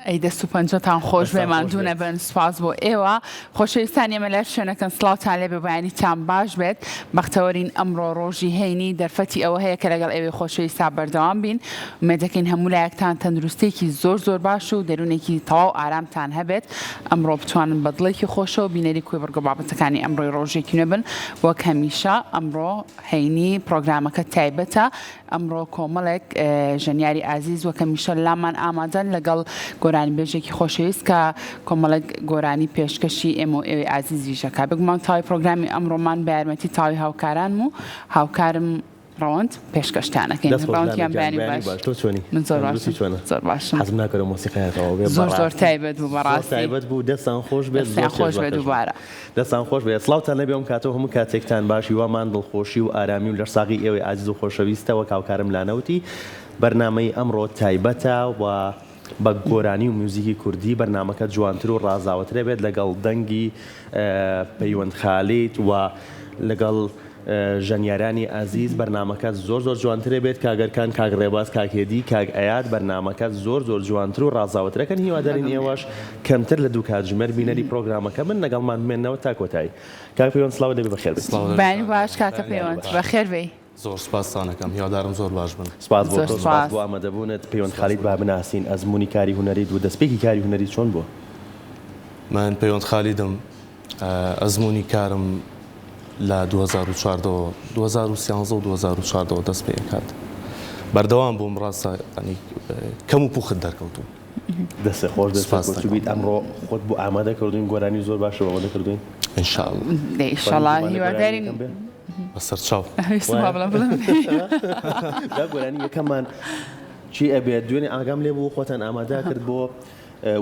ئەی دەست و پەنجەتان خۆش بێ ماندوو نەبن سوپاس بۆ ئێوە خۆشەویستان ئێمە لەر شوێنەکەن سڵاوتان لێ بێ بەیانیتان باش بێت بەختەوەرین ئەمڕۆ ڕۆژی هەینی دەرفەتی ئەوە هەیە کە لەگەڵ ئێوەی خۆشەویستا بەردەوام بین ومێدەکەین هەموو لایەکتان تەندروستێکی زۆر زۆر باش و دەروونێکی تەواو ئارامتان هەبێت ئەمڕۆ بتوانن بەدڵێکی خۆشەوە بینەری کوێ بەرگە بابەتەکانی ئەمڕۆی ڕۆژێکی نوێبن وەک هەمیشە ئەمڕۆ هەینی پرۆگرامەکە تایبەتە ئەمڕۆ کۆمەڵێک ژەنیاری ئازیز وەک هەمیشە لامان ئامادەن لەگەڵ گۆرانی بێژێکی خۆشەویست کە کۆمەڵێک گۆرانی پێشکەشی ئێمە و ئێوەی ئازیزیشەکە بگومان تاوی پرۆگرامی ئەمڕۆمان بە یارمەتی تاوی هاوکارانم و هاوکارم ڕەوەند پێشکەشتانەکەین ڕەوەندیان بەیانی باش من زۆر باشم حەزم ناکەم مۆسیقەیەتەوە بێ زۆر زۆر تایبەت بوو بەڕاستی تایبەت بوو دەستان خۆش بێت خۆش بێت دووبارە دەستان خۆش بێت سڵاوتان لەبێ ئەم کاتەوە هەموو کاتێکتان باشی وامان دڵخۆشی و ئارامی و لەرساغی ئێوەی ئازیز و خۆشەویستەوە کاوکارم لانەوتی بەرنامەی ئەمڕۆ تایبەتە و بە گۆرانی و میوزیکی کوردی بەرنامەکە جوانتر و ڕازاوترە بێت لەگەڵ دەنگی پەیوەند خالیت و لەگەڵ ژەنیارانی ئازیز بەرنامەکە زۆر زۆر جوانترە بێت کاگەرکان کاک ڕێباز کاکێدی کاک ئەیاد بەرنامەکە زۆر زۆر جوانتر و ڕازاوترەکەن هیوادارین ئێوەش کەمتر لە دوو کاتژمێر بینەری پرۆگرامەکە من لەگەڵمان بمێننەوە تا کۆتایی کاک پەیوەند سڵاو دەبێ بەخێر بێت بەیانی باش کاکە پەیوەند بەخێر بێ زۆر سپاسانەکەم هیوادارم زۆر باش بن سپاس بۆ تۆ سپاس بۆ ئامادەبوونت پەیوەند خالید با بناسین ئەزمموی کاری هونەریت و دەستپێکی کاری هونەری چۆن بووە من پەیوەند خالیدم ئەزمموی کارم لە 2013 و 2014 دەست پێ کات بەردەوام بووم ڕاستە کەم و پوخت دەرکەوتوم دەستە خۆش دەستبیت ئەمڕۆ خۆت بۆ ئامادە کردوین گۆرانی زۆر باش ئامادە کردوین ئینشاڵڵا هیوادارین بەسەر چاو گۆرانی یەکەممان چی ئەبێت دوێنێ ئاگام لێ بوو خۆتان ئامادا کرد بۆ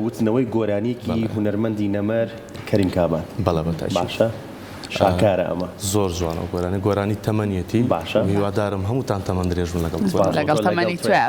وتنەوەی گۆرانیکی هونەرمەندی نەمەر کەریم کابان بەڵێ بەتاش باشە شاکارە ئەمە زۆر جوانە گۆرانی تەمەنیەتی باشە هیوادارم هەمووتان تەمەند درێژ بن لەگەڵ تەمەنی توێ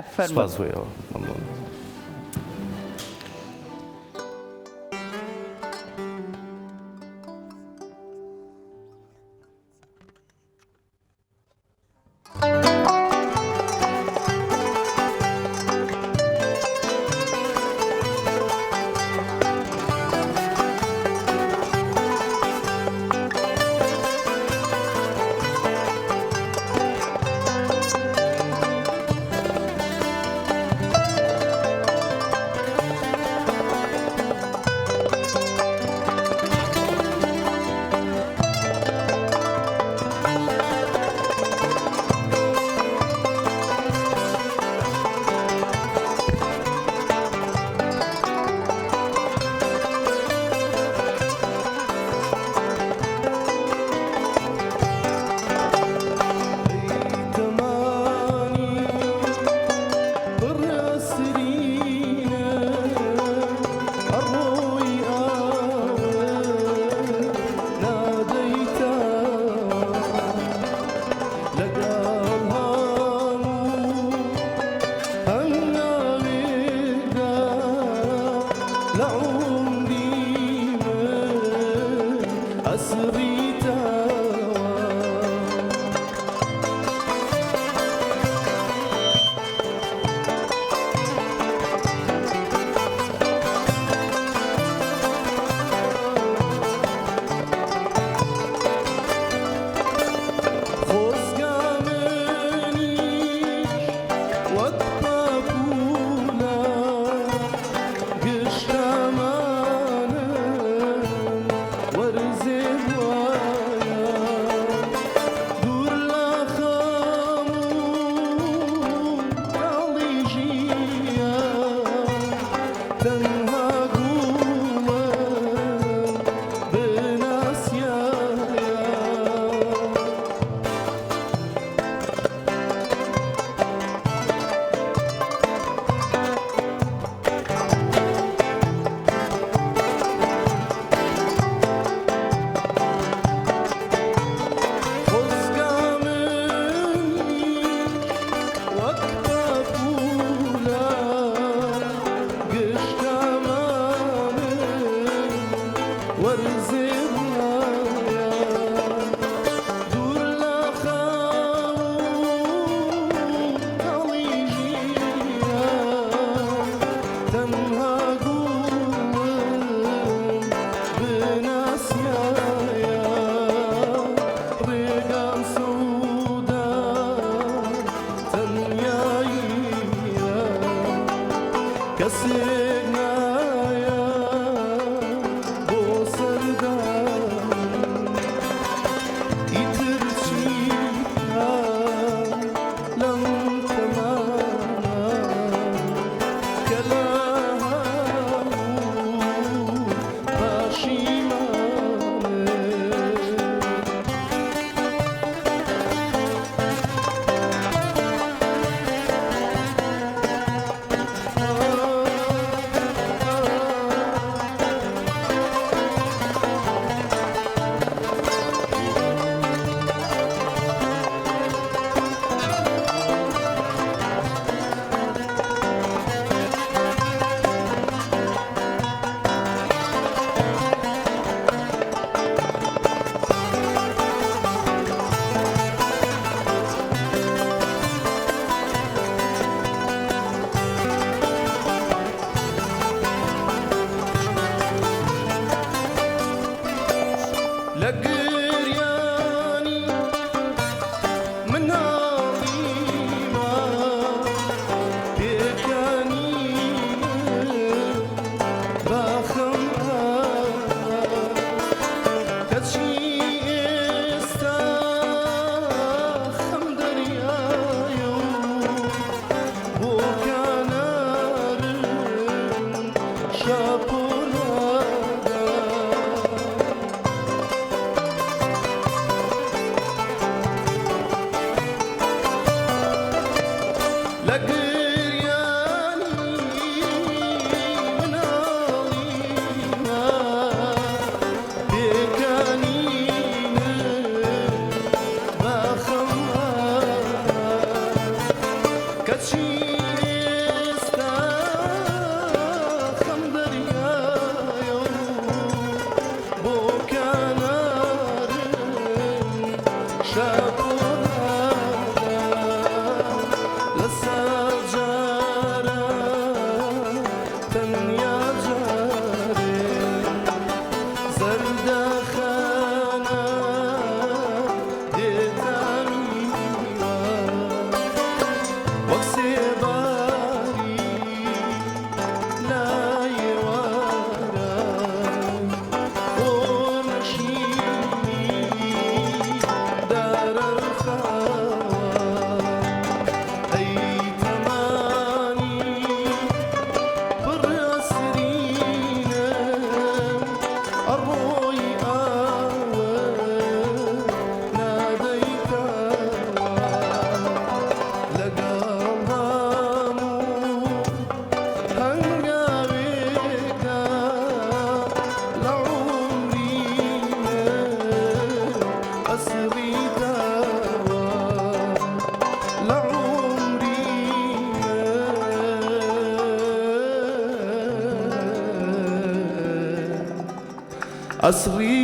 عصري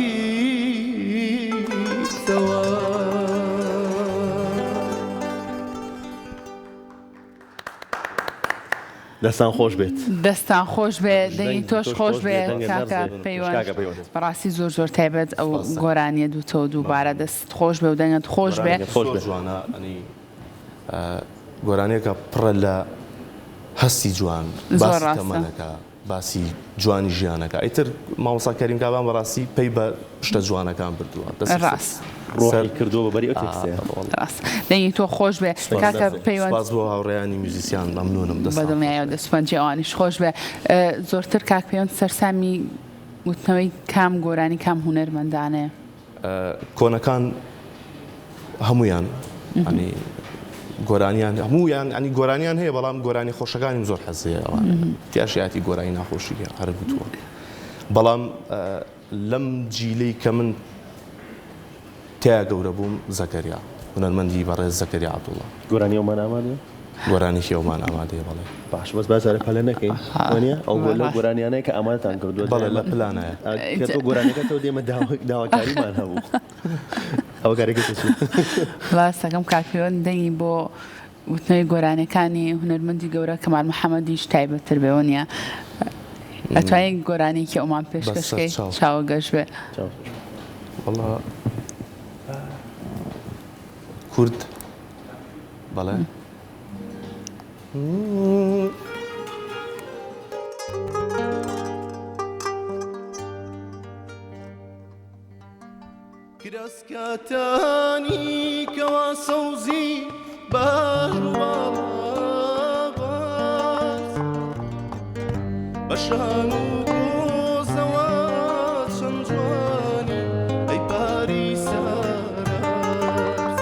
سوا. دەستان خۆش بێت. دەستان خۆش بێ دەنگی تۆش خۆش بێ کاکە پەیوەند بەڕاستی زۆر زۆر تایبەت ئەو گۆرانیە دووتەوە دووبارە دەست خۆش بێ و دەنگت خۆش بێ. جوانە ئەنی گۆرانێکە پڕە لە هەستی جوان باسی تەمەنەکە باسی جوانی ژیانەکە ئەیتر مامۆستا کەریم کابان بەڕاستی پێی بە شتە جوانەکان بردووە ڕاست ڕۆحی کردووە بەبەری ئەو تێکستەیە. ڕاست دەنگی تۆ خۆش بێ کاکە پەیوەند سپاس بۆ هاوڕێیانی موزیسیان مەمنونم بەدڵنیایە دەسوپەنجی ئەوانیش خۆش بێ. زۆرتر کاک پەیوەند سەرسامی وتنەوەی کام گۆرانی کام هونەرمەندانەیە؟ کۆنەکان هەمویان ینی گۆرانیان هەمویان ئەنی گۆرانیان هەیە بەڵام گۆرانی خۆشەکانیم زۆر حەزەیە ئەوان تیاشیاتی گۆرانی ناخۆشی هەر گوتووە بەڵام لەم جیلەی کە من تیا گەورە بووم زەکەریا هونەرمەندی بەڕێز زەکەریا عەبدوڵڵا. گۆرانی ئەومان ئامادەیە؟ گۆرانی خێوەمان ئامادەیە بەڵێ. باش بەس بازارە پەلە نەکەین وانە ئەو لەو گۆرانیانەیە کە ئامادەتان کردووە بەڵێ لە پلانایە کە تۆ گۆرانەکەتەوە دێمە داواکاریمان هەبوو ئەوە گارێکێکی ڕاستەکەم کاک پەیوەند دەنگی بۆ وتنەوەی گۆرانەکانی هونەرمەندی گەورە کەمال محەممەدیش تایبەتتر بێەوە نیە ئەتوانین گۆرانێکی ئەومان پێشکەشکەی چاوە گەشت بێ. وەڵا کورد بەڵێ کراسکاتانی کەوا سەوزی باش و باڵاز بەشان و گۆزەوە چەند جوانی ئەی پاری ساراز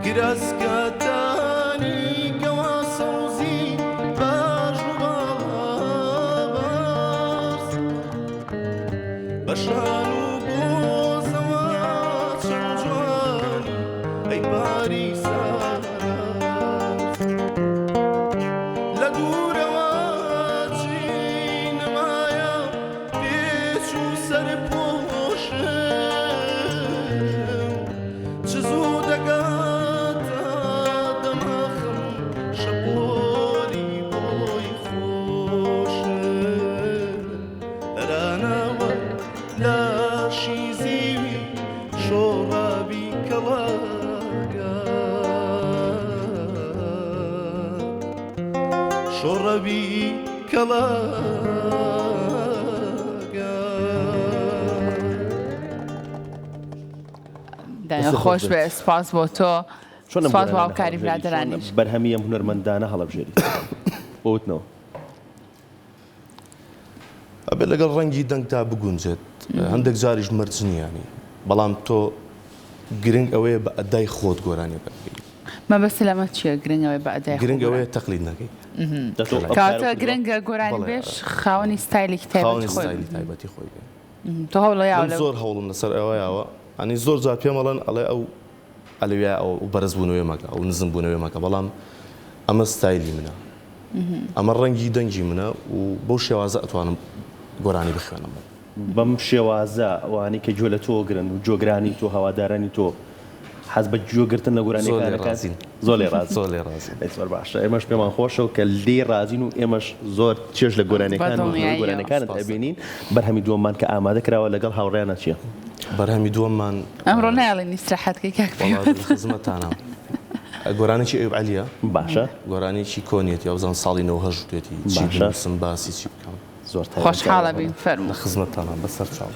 کراسکاتانی کەوا سەوزی باش و باڵاز بەشان شۆڕەبی کەڵاگە خۆش بێ سپاس بۆ تۆ سپاس بۆ هاوکاری برادەرانیش بەرهەمی ئەم هونەرمەندانە هەڵەبژێریت بۆوتنەوە ئەبێ لەگەڵ ڕەنگی دەنگتا بگونجێت هەندێک جاریش مەرج نییانی بەڵام تۆ گرنگ ئەوەیە بە ئەدای خۆت گۆرانیەکە بکەیت. مەبەستە لەمە چییە گرنگەوەی بە ئەدای گرنگ ئەوەیە تەقلید نەکەیت کاتە گرنگە گۆرانی بێش خاوەنی ستایلێکی تایبەتی خۆی تۆ هەوڵەیە زۆر هەوڵم لەسەر ئەوەیەوە ئەنی زۆر جار پێم ئەڵێن ئەڵێ ئەو ئەلویا ئەو بەرز بوونەوەی مەکە ئەو نزم بوونەوەی مەکە بەڵام ئەمە ستایلی منە ئەمە ڕەنگی دەنگی منە و بەو شێوازە ئەتوانم گۆرانی بخوێنم بەم شێوازە ئەوانەی کە گوێ لە تۆ گرن و جۆگرانی تۆ هەوادارانی تۆ حەز بە گوێگرتن لە گۆرانیەکانەکان زۆر لێ ڕازین زۆر لێ ڕازین زۆر باشە ئێمەش پێمان خۆشە و کە لێ ڕازین و ئێمەش زۆر چێژ لە گۆرانەکانت ئەبینین. بەرهەمی دووەممان کە ئامادە کراوە لەگەڵ هاوڕێیانە چییە؟ بەرهەمی دووەممان ئەمڕۆ نایڵێن ئیستراحەتکەی کاک پەیوەند خزمەتانە گۆرانێکی ئەیوب عەلیە باشە گۆرانێکی کۆنیەتی ئەو بزان ساڵی ৯ توێتی چی بنووسم باسی چی بکەم زۆر خۆشحاڵە بین فەرموو لە خزمەتانە بەسەر چاو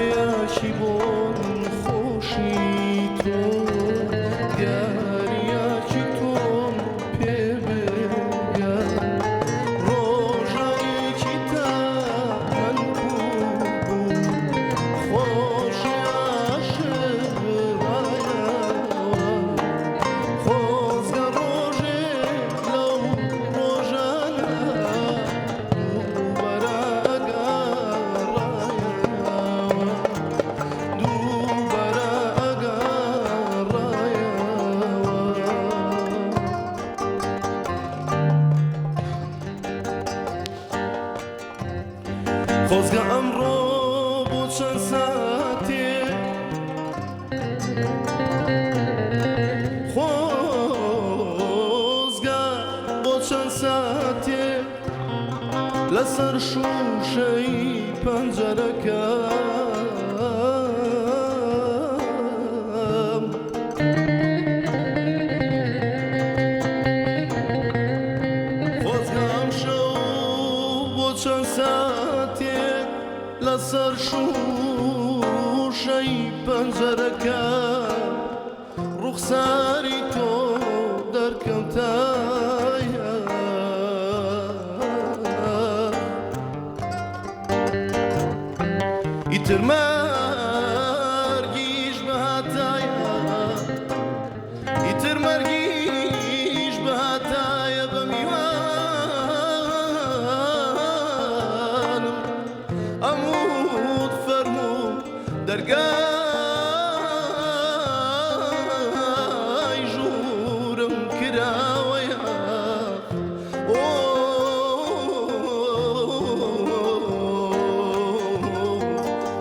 هەیەکی بۆم خۆشی تۆ یاریەکی تۆم پێ بگە ڕۆژێکی تەمەن بوو خۆشی عاشق ڕایەوە خۆزگە ڕۆژێک لەو ڕۆژانە دووبارە ئەگەڕایەوە دووبارە ئەگەڕایەوە خۆزگە ئەمڕۆ بۆ چەند ساتێک خۆزگە بۆ چەند ساتێک لەسەر شوشەی پەنجەرەکەم خۆزگە ئەم شەو بۆ چەند ساتێک لەسەر شوشەی پەنجەرەکەم ڕوخساری تۆ دەرکەوتایە ئیتر مەرگیش بەهاتایە ئیتر مەرگیش بەهاتایە بە میوانم ئەموت فەرموو دەرگای ژوورم کراوەیە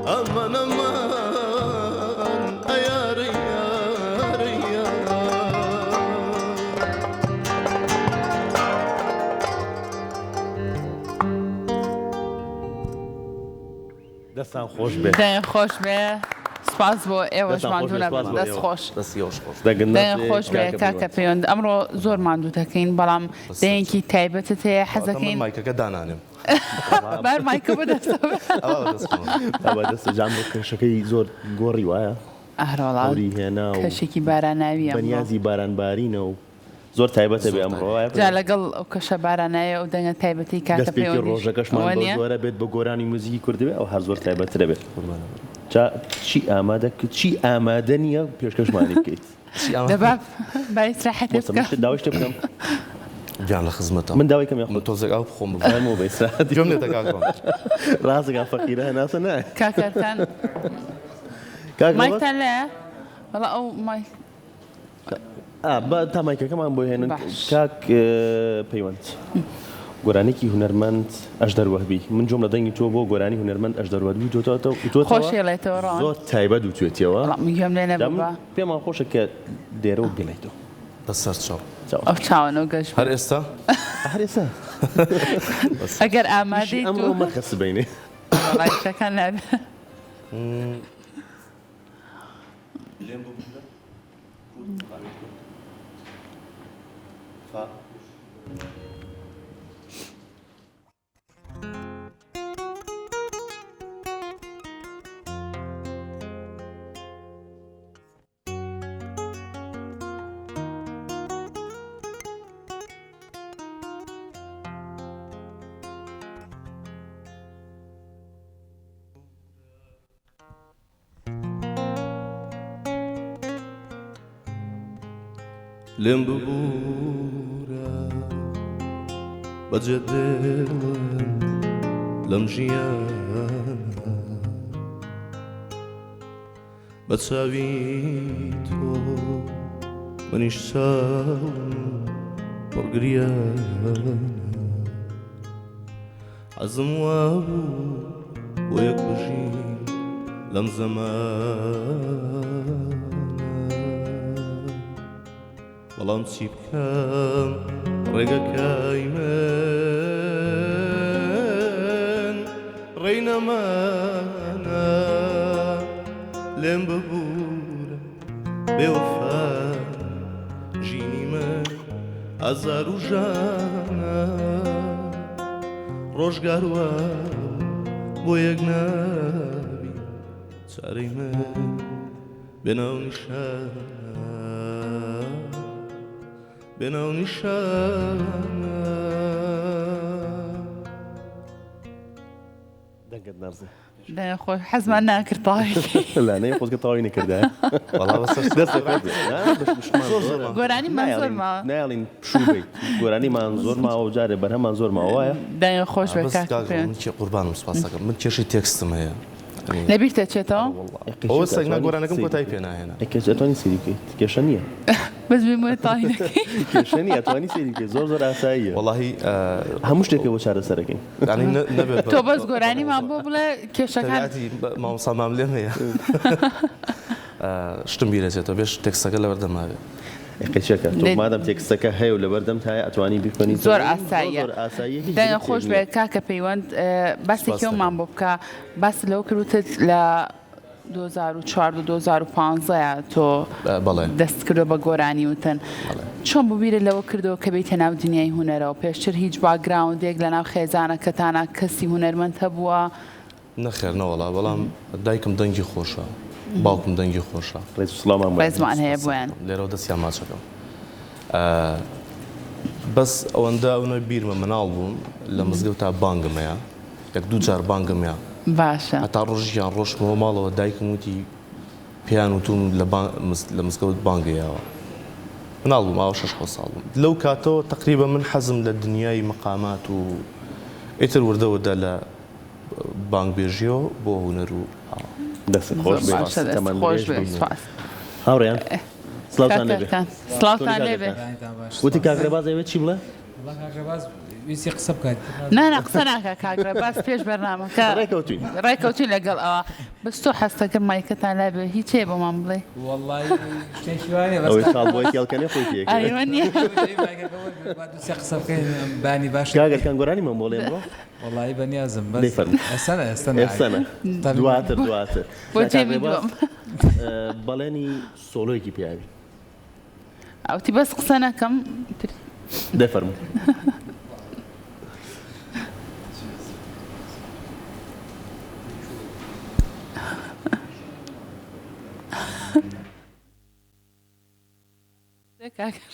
ئەمان ئەمان ئەیارە یارە یارە دەستان خۆش بێ دەیان خۆش بێ سپاس بۆ ئێوەش دەستان خۆش بێ، ماندوو سپاس نەبن بۆ دەست ئێوە. خۆش دەستی ئەوش خۆش دەیان خۆش بێ کاکە پەیوەند ئەمڕۆ زۆر ماندوو دەکەین بەڵام دەیەکی تایبەتت هەیە حەزەکەین مایکەکە دانانێم بار مایکە بەدەستەوە دەستە جام بۆ کەشەکەی زۆر گۆڕی وایە ئەهڕۆڵاو ئەوری هێنا و کەشێکی باراناوی ئەمڕۆ بەنیازی بارانبارینە و زۆر تایبەتە بێ ئەمڕۆ وایە جا لەگەڵ ئەو کەشە بارانایە و دەنگە تایبەتی کاکە دەستپێکی پەیوەندیش ڕۆژەکەشمان ئەوە بۆ نییە؟ زۆرە بێت بە گۆرانی موزیکی کوردبێ ئەو هەر زۆر تایبەترە بێت جا چی ئامادە چی ئامادە نییە پێشکەشمانی بکەیت دەباب بای سراحەتت بکە داوای شتێ بکەم گیان لە خزمەتە من داوای کەم من تۆزێک ئاو بخۆم بفەرمەوە بە ئیسراحەتی جۆم لێتە کاکۆم ڕاستەکان فەقیرە هەناسە نایە کاکەتان کاک مایکتان لایە بەڵا ئەو مایک بە تا مایکەکەمان بۆ هێنن باش. کاک پەیوەند گۆرانێکی هونەرمەند ئەشدەر وەهبی من جۆم لە دەنگی تۆ بۆ گۆرانی هونەرمەند ئەشدەر وەهبی خۆشیڵێتەوە ڕەوان زۆر تایبەت وتوێتیەوە بەڵام گوێم لێ نەبە پێمان خۆشە کە دێرە و بڵێیتەوە بەسەر چاو ئەو چاوەنەوە گەشت هەر ئێستا هەرێسا ئەگەر ئامادەی ئەمڕۆ تو مەخەس بینێ ڕایشەکان نابێ لێم ببوورە بەجێ دێڵم لەم ژیانە بە چاوی تۆ منیش چاوم پڕگریانە حەزم وا بوو بۆ یەک بژین لەم زەمانە بەڵام چی بکەم ڕێگەکەی من ڕێی نەمانە لێم ببوورە بێوەفا ژینی من ئازار و ژانە ڕۆژگار وە بۆ یەک نابی چارەی من بێناو نیشان بێناو نیشان دەنگت نەرزێ دەنگە خۆش حەزمان ناکرد تاوی لانەیە خۆزگە تەواوی نەکردە وەڵا بەسەر دەستێ گۆرانیمان زۆر ماوە نایڵین پشوو بیت گۆرانیمان زۆر ماوە جارێ بەرهەمان زۆر ماوەیە دەنگە خۆش بێ بەس کاکە من چی قوربانم سوپاس دەکەم من کێشی تێکستم هەیە لەبیر دەچێتەوە ئەوە سەگنا گۆرانەکەم کۆتایی پێ ناهێنا ئەتوانی سێری بکەیت کێشە نییە بەس بێمە تاینەکەی کێشە نیە ئەتوانی سێری بکەیت زۆر زۆر ئاساییە وەڵاهی هەموو شتێکە بۆ چارەسەرەکەین نەبێت تۆ بەس گۆرانیمان بۆ بڵێ کێشەکان مامۆستا مام لێم هەیە شتم بیرەچێتەوە بێش تێکستەکە لەبەردەماوێت قیچەکە تۆ مادەم تێکستەکە هەیە و لەبەردەم تایە ئەتوانی بیکنی زۆر ئاساییە دەنگە خۆش بێ کاکە پەیوەند بەسێکیەوەمان بۆ بکە باس لەو کردوتت لە 2004 و 2015 تۆ دەست کردو بە گۆرانی وتن چۆن ببیرە لەوە کردەوە کە بیتە ناو دنیای هونەرەوە پێشتر هیچ باگراوندێک لە ناو خێزانەکەتانە کەسی هونەرمەند هەبووە نەخێر نەوەڵا بەڵام دایکم دەنگی خۆشە باوکم دەنگی خۆشە ڕێزمان هەیە بۆیان لێرەوە دەستیان ماچەکەم بەس ئەوەندە ئەوە بیرمە مناڵ بووم لە مزگەوت تا بانگمەیە یەک دوو جار بانگمە باشە هەتا ڕۆژیان ڕۆشتمەوە ماڵەوە دایکم وتی پێیان وتوم لە مزگەوت بانگەیەوە مناڵ بووم ئاوە 6 ساڵ بووم لەو کاتەوە تقریبا من حەزم لە دنیای مەقامات و ئیتر وردەوەدا لە بانگبێژیەوە بۆ هونەر و دەست خۆش هاوڕێیان سلااوان لێبێ سلااوان لێبێ وتی کاکرێبازەوێت چی بڵێ ویسی قسە بکات نانا قسە ناکە کاگرە باس پێش بەرنامەکە ڕێکەوتوین لەگەڵ ئەوە بەس تۆ حەستەکە مایکەتان لابێ هیچ هەیە بۆمان بڵێ وەڵڵی شتێکی وایە ئەوەی خاڵبۆی یاڵکەنێ خۆی پێ قسە بکەین بانی باش کاگەرکان گۆرانی من بۆڵێن بۆ وەڵی بەنیازم ئێستانە دواتر بۆ جێمی دووەم بەڵێنی سۆلۆیەکی پیاوی ئەوتی بەس قسە نەکەم دەفەرمو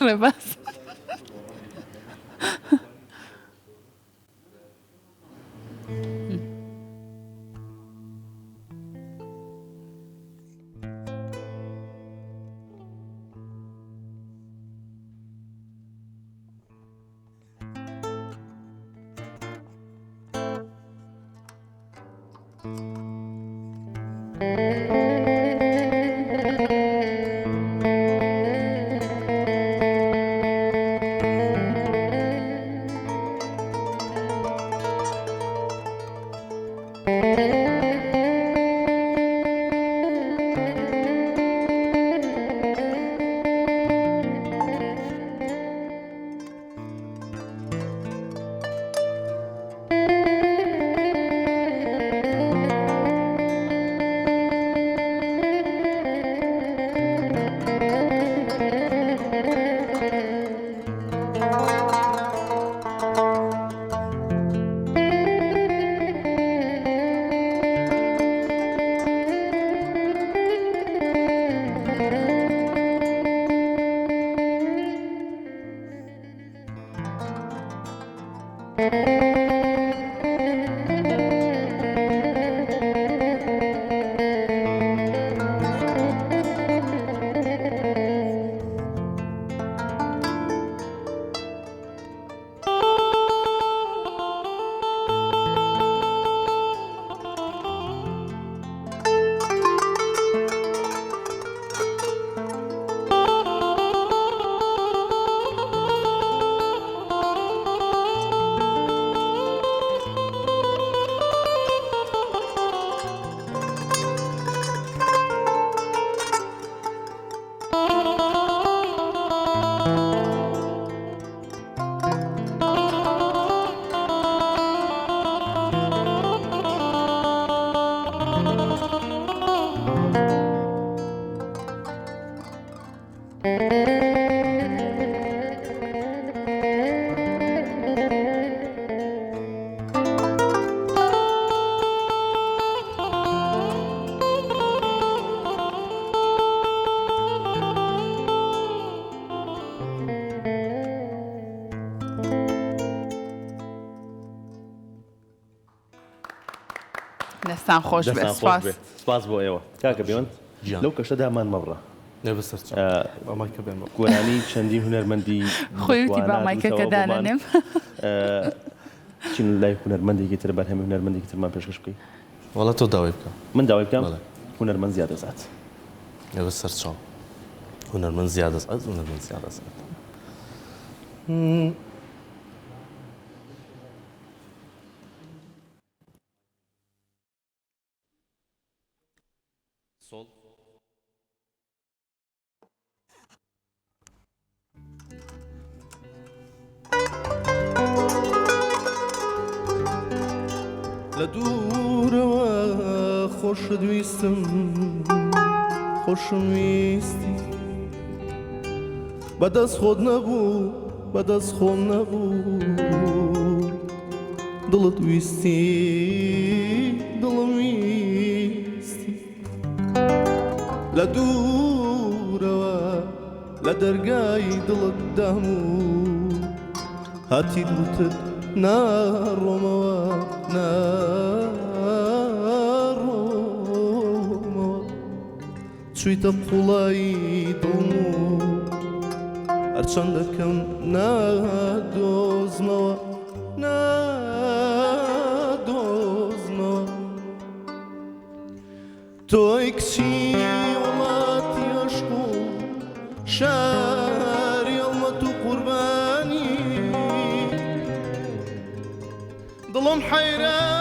ڕێباز دەستان خۆش بێت سپاس سپاس بۆ ئێوە کاکە پەیوەند گیان. لەو کەشەدامان مەبڕە نێ بەسەر ئەمای کە بێن گۆرانی چەندین هونەرمەندی خۆیوتی با مایکەکە دانەنێم چین لای هونەرمەندێکی تر بەرهەمی هونەرمەندێکی ترمان پێشکەش بکەی وەڵا تۆ داوای بکە من داوای بکەم بەڵێ. هونەرمەند زیادە زات نێ بەسەر چاو هونەرمەند زیادە ئەس هونەرمەند زیادە Sol. لە دوورەوە خۆشت ویستم خۆشم ویستی بەدەست خۆت نەبوو بەدەست خۆم نەبوو دڵت ویستی دڵم ویستی لە دوورەوە لە دەرگای دڵت دەموو هاتی دوتت ناڕۆمەوە ناڕۆمەوە چوویتە قوڵایی دڵم و هەرچەندەکەم نادۆزمەوە نادۆزمەوە تۆی کچی وڵاتی عەشق و شاری هەڵمەت و قوربانی دڵم حەیرانی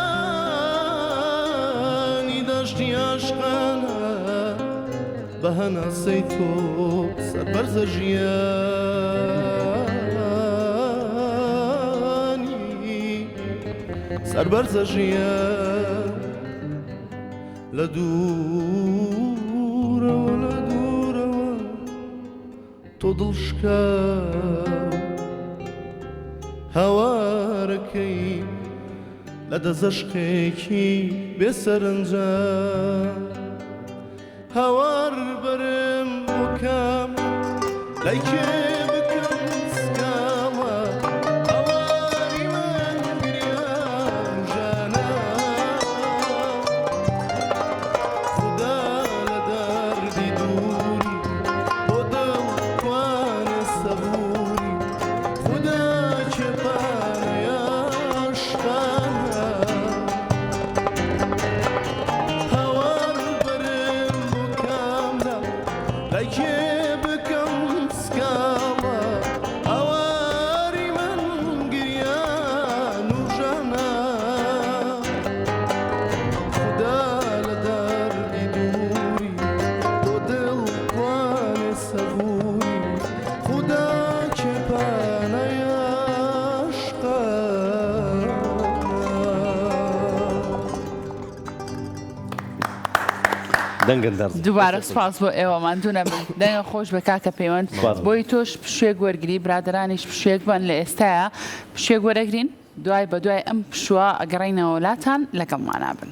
دەشتی عاشقانە بە هەناسەی تۆ سەربەرزە ژیانی سەربەرزە ژیان لە دوورەوە لە دوورەوە تۆ دڵشکا هەوارەکەی لە دەزەشقێکی بێسەرنجام هەوار بەرم بۆ کام لای کێ بکەم سکاڵە هەواری من گریان ژانە خودا لە دەردی دووری بۆ دڵ توانێ سەبووری خودا کێپانەی عاشقانە هەوار بەرم بۆ کامدا لای کێ بکەم سکاڵە هەواری من گریان و ژانە خودا لە دەردی دووری بۆ دڵ توانێ سەبووری خودا کێپانەی عاشقانە دەنگن دەرز دووبارە سپاس بۆ ئێوەمان دوو نەبن دەنگە خۆش بە کاکە پەیوەند سپاس. بۆی تۆش پشوێک وەرگری برادرانیش پشوێک بن لە ئێستاە پشوێک وەرەگرین دوای بە دوای ئەم پشووە ئەگەڕینەوە وڵاتان لەگەڵمانە بن.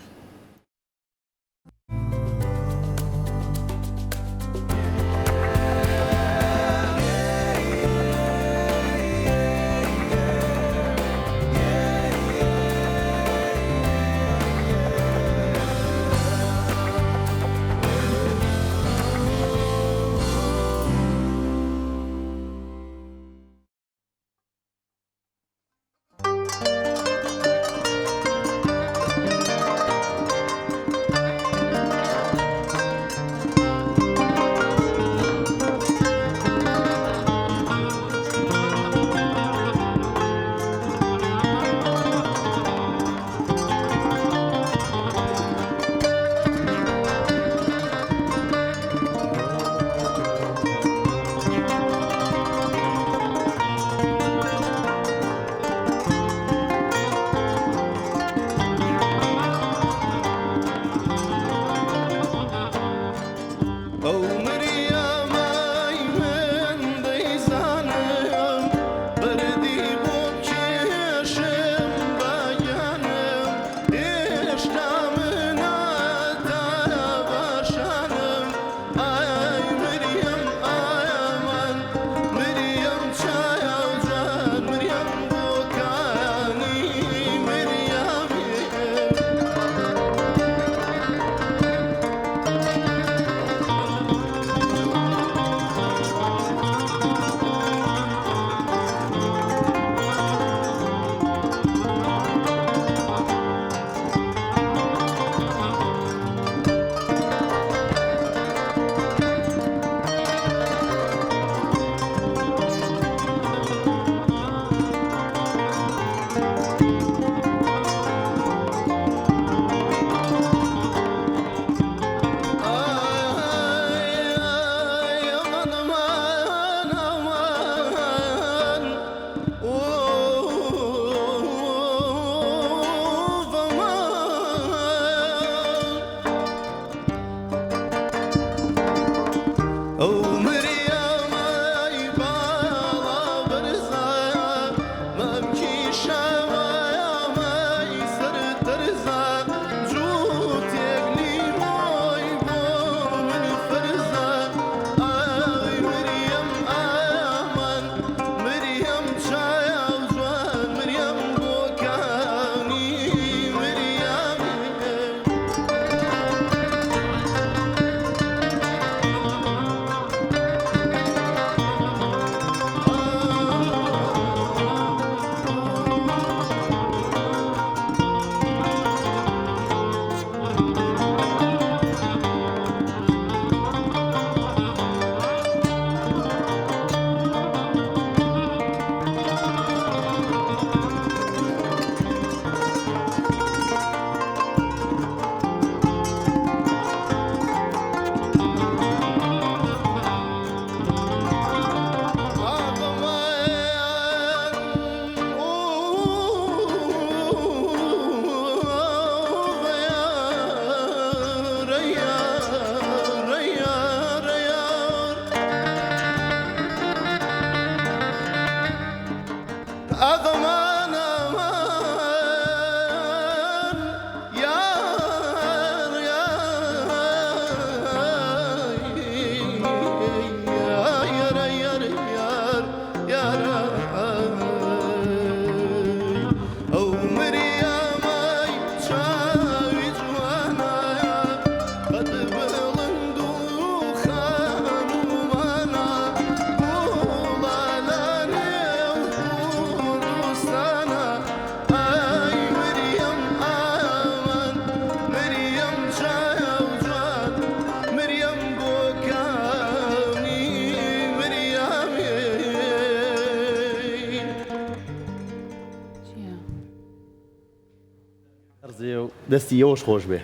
دەستی ئەوەش خۆش بێ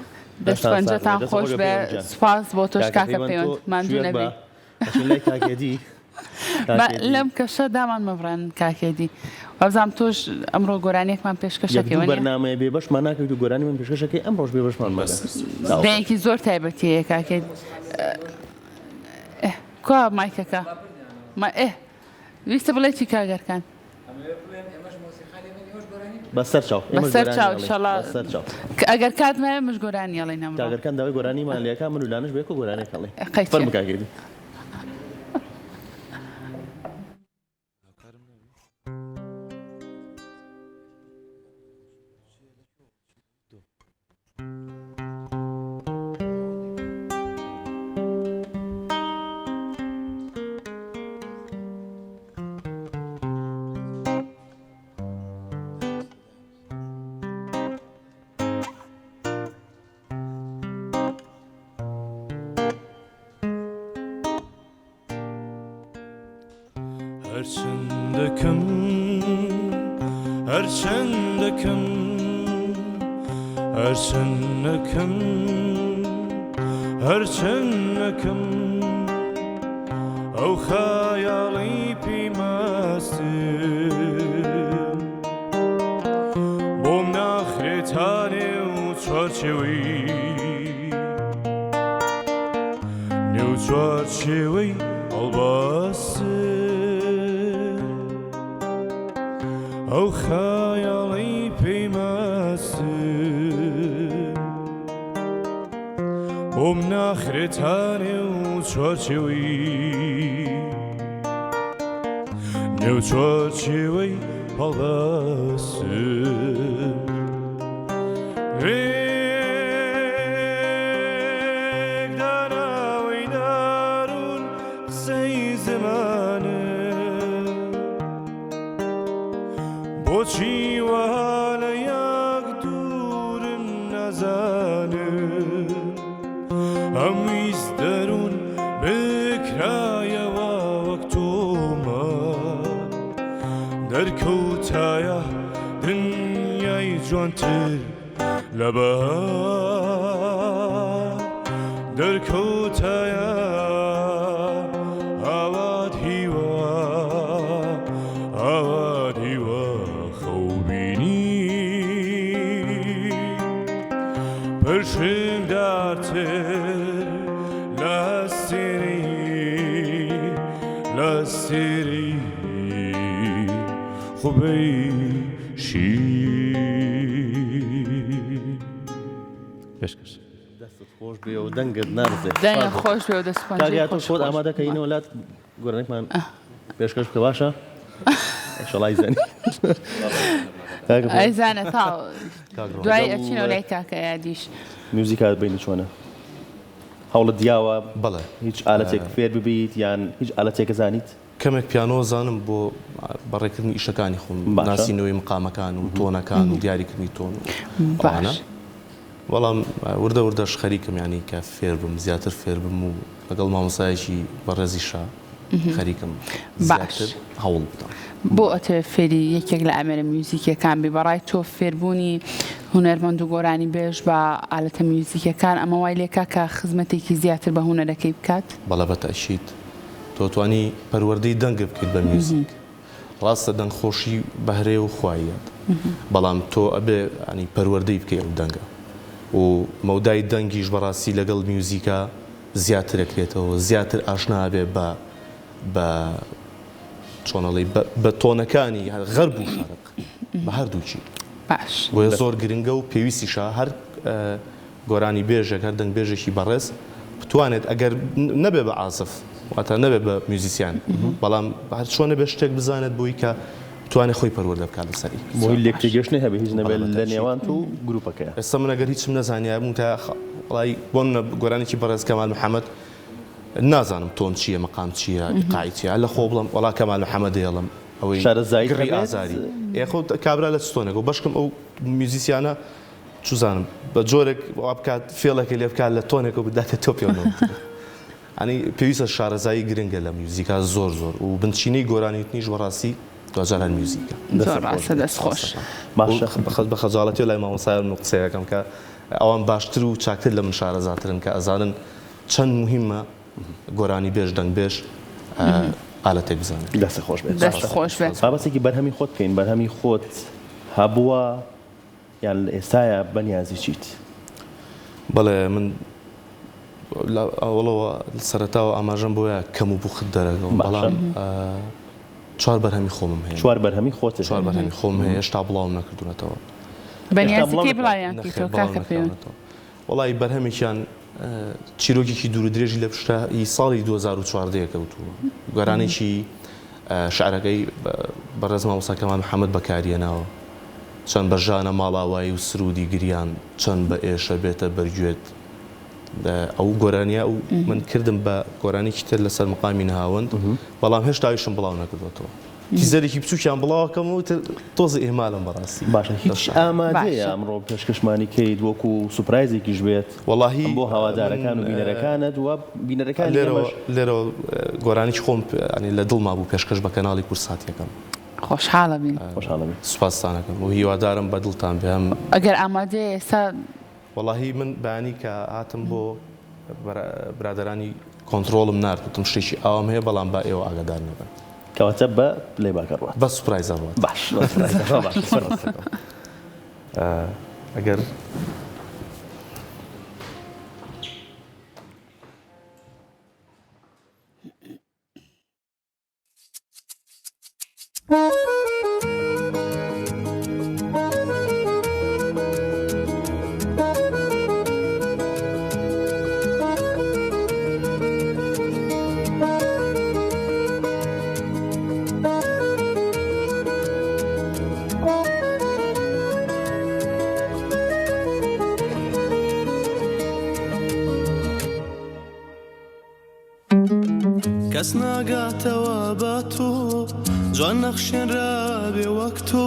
دەستپەنجەتان خۆش بێ سوپاس بۆ تۆش کاکە پەیوەندمان نەبێ لای کاکێدی لەم کەشە دامان مەڤڕێن کاکێدی وەبزانم تۆش ئەمڕۆ گۆرانیەکمان پێشکەشەکەی بەرنامەیە بێبەشمان ناکەوێت و گۆرانیمان پێشکەشەکەی ئەم ڕۆژ بێبەشمان بەدە دەیەکی زۆر تایبەتیەیە کاکێت کوا مایکەکە ویستە بڵێ چی کاگەرکان بەسەر چاو ئەگەر کاتمایە مش گۆرانی ئەڵێ نەمڕۆ کاگەرکان داوای گۆرانیمان لێکا من و لانش بێک و گۆرانێک هەڵێ فەرموو کاکێدی هەرچەندەکەم ئەو خەیاڵی پێیماستم بۆم ناخرێتانێ و چوارچێوەی نێو چوارچێوەی هەڵباستم ئەو خەیاڵی پێیماستم بۆم ناخرێتانێ و چوارچێوەی نێو چوارچێوەی هەڵباستم ڕێکداناوەی دارون قسەی زمانە بۆچی وەها لە یەک دوورم نەزانم هەموویست دەروون بکرایەوە وەک تۆمە دەرکەوتایە دنیای جوانتر لە بەهار دەرکەوتایە ئاوات هیوە ئاوات هیوە خەوبینی پرشنگدارتر لە سێنەی سێری خوبەی پێشکەش دەستت خۆش بێ و دەنگت نارزێت دەنگە خۆش بێ و دەستپەنجەی کاگاتۆ خۆت ئامادەکەینەوە لات گۆرانێکمان پێشکەش بکە باشە ئەشەڵای زانی ئەیزانە تا دوای ئەچینەوە لای تاکە یادیش میوزیکات بینی چۆنە هەوڵت دیاوە بەڵێ هیچ ئالەتێک فێر ببیت یان هیچ ئالەتێکە زانیت کەمێک پیانۆ زانم بۆ بەڕێکردنی ئیشەکانی خۆم باشە. ناسینەوەی مقامەکان و تۆنەکان و دیاریکردنی تۆن و باش بەڵام وردە وردەش خەریکم ینی کە فێر بم زیاتر فێر بم و لەگەڵ مامۆسایەکی بەڕێزیشا خەریکم زیاتر هەوڵ بدەم بۆ ئەتەوێت فێری یەکێک لە ئەمێرە میوزیکەکان بێ بەڕای تۆ فێربوونی هونەرمەند و گۆرانی بێژ بە ئالەتە میوزیکەکان ئەمە وای لێکا کە خزمەتێکی زیاتر بە هونەرەکەی بکات بەڵە بەتەشید تۆ توانی پەروەردەی دەنگ بکەیت بە میوزیک ڕاستە دەنگخۆشی بەهرێ و خوایەت بەڵام تۆ ئەبێ ینی پەروەردەی بکەیت و دەنگە و مەودای دەنگیش بەڕاستی لەگەڵ میوزیکە زیاتر ئەکرێتەوە زیاتر ئاشنا بێ بە چۆنەڵی بە تۆنەکانی غەرب و شەرق بە هەردووچی باش بۆیە زۆر گرنگە و پێویستیشە هەر گۆرانی بێژێک هەر دەنگ بێژێکی بەڕێز بتوانێت ئەگەر نەبێ بە عازف واتە نەبێ بە میوزیسیان بەڵام هەر چۆنە بێ شتێک بزانێت بۆی کە توانێت خۆی پەروەردە بکات لەسەری بۆی لێکتێگەشتنی هەبێ هیچ نەبێت لە نێوان و گروپەکەیە ئێستا من ئەگەر هیچم نەزانیابم تا وڵی بۆ گۆرانێکی بەڕێز کەمال محەممەد نازانم تۆن چییە مەقام چییە قای چیە لە خۆ بڵم وڵا کەمال محەممەد دێڵم ئەوەی شارەزایی گڕی ئازاری ئێخۆ کابرا لە چستۆنێک و بەشکم ئەو میوزیسیانە چزانم بە جۆرێک بکات فێڵەکە لێ بکات لە تۆنێک و بداتێت تۆ پێێنەوە ئەنی پێویستە شارەزایی گرنگە لە میوزیکا زۆر زۆر و بنچینەی گۆرانیتنیش بەڕاستی دوجار هەر میوزیکە زۆر ڕاستە دەستخۆش بە خەجاڵەتی لای مامۆسایان و قسەیەکەم کە ئەوان باشتر و چاکتر لە من شارەزاترن کە ئەزانن چەند مهمە گۆرانی بێژ دەنگ بێژ ئالەتێک بزانێت دەست خۆش بێت دەست خۆش بێت بابەتێکی بەرهەمی خۆت بکەین بەرهەمی خۆت هەبووە یان ئێستاە بەنیازی چیت بەڵێ من ئەوڵەوە سەرەتاوە ئاماژەم بۆیە کەم و بوخت دەرەگەڵ بەڵام چوار بەرهەمی خۆمم هەیە چوار بەرهەمی خۆت چوار بەرهەمی خۆم هەیە هێشتا بڵاو نەکردوونەتەوە بەنیازی بڵاویان کردەوە کاکە پێوە وڵی بەرهەمێکیان چیرۆکێکی دوور درێژی لە پشتایی ساڵی 2014 کەوتووە گۆرانێکی شعرەکەی بەڕێز مامۆستا کەمال محەممەد بەکارهێناوە چەند بەژانە ماڵاوایی و سرودی گریان چەند بە ئێشە بێتە بەرگوێت ئەو گۆرانیا و من کردم بە گۆرانێکی تر لەسەر مقامی نهاوند بەڵام هێشتاویشم بڵاو نەکردوێتەوە تیزەرێکی بچووکیان بڵاوەکەم و تۆزی ئێمالم بەڕاستی باشە هیچ ئامادەیە ئەمڕۆ پێشکەشمانی کەیت وەکو سوپرایزێکیش بێت وەڵاهی بۆ هەوادارەکان و بینەرەکانت و بینەرەکان لێرەوە گۆرانێکی خۆم لە دڵما بوو پێشکەش بە کەناڵی کورساتیەکەم خۆشحاڵە بین خۆشحاڵەبی سوپاسدانەکەم و هیوادارم بە دڵتان بێم ئەگەر ئامادەیە ئێستا وەڵاهی من بەیانی کە هاتم بۆ برادەرانی کۆنتترۆڵم نردوتم شتێکی ئەوم هەیە بەڵام با ئێوە ئاگادار نەبن کەواتە بە لێ باکەڕات بە سوپرایزە باش ئەگەر کەس ناگاتەوە بە تۆ جوان نەخشێنرا بێ وەک تۆ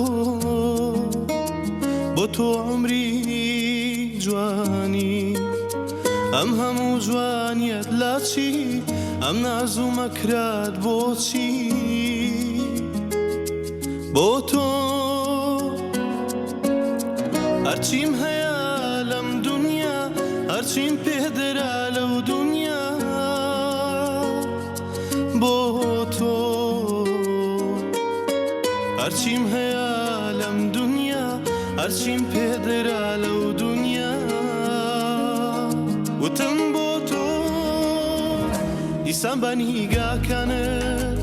بۆ تۆ عمری جوانی ئەم هەموو جوانیەت لاچی ئەم نازوو مەکرات بۆچی بۆ تۆ هەرچیم هەیە لەم دنیا هەرچیم پێدەرا لەو دنیا بۆ تۆ هەرچیم هەیە لەم دنیا هەرچیم پێدەرا لەو دنیا وتم بۆ تۆ دیسان بە نیگاکانت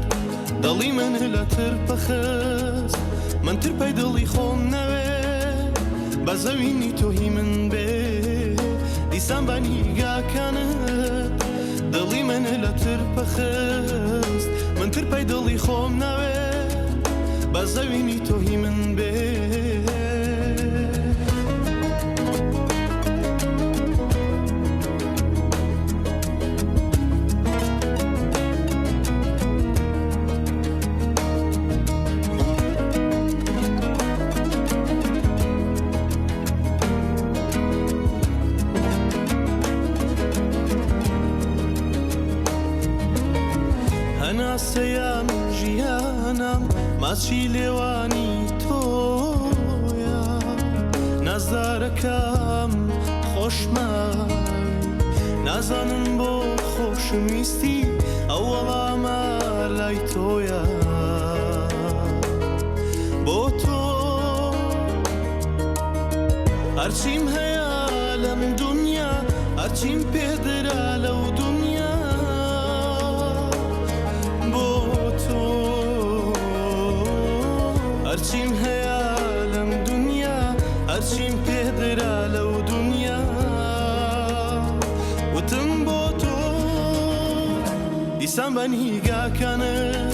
دڵی من لەتر بەخست من ترپەی دڵی خۆم نەوێ بە زەوینی تۆهی من بێ دیسان بە نیگاکانت دڵی من لەتر بەخست من ترپەی دڵی خۆم نەوێ بە زەوینی تۆهی من بێ هەناسەیە من ژیانم ماچی لێوانی تۆیە نازدارەکەم خۆشمای نازانم بۆ خۆشەویستی ئەو وەڵامە لای تۆیە بۆ تۆ هەرچیم هەیە لەم دونیا هەرچیم پێدرا لەو دنیا بۆ تۆ هەرچیم هەیە لەم دنیا هەرچیم پێدرا لەو دنیا وتم بۆ تۆ دیسان بە نیگاکانت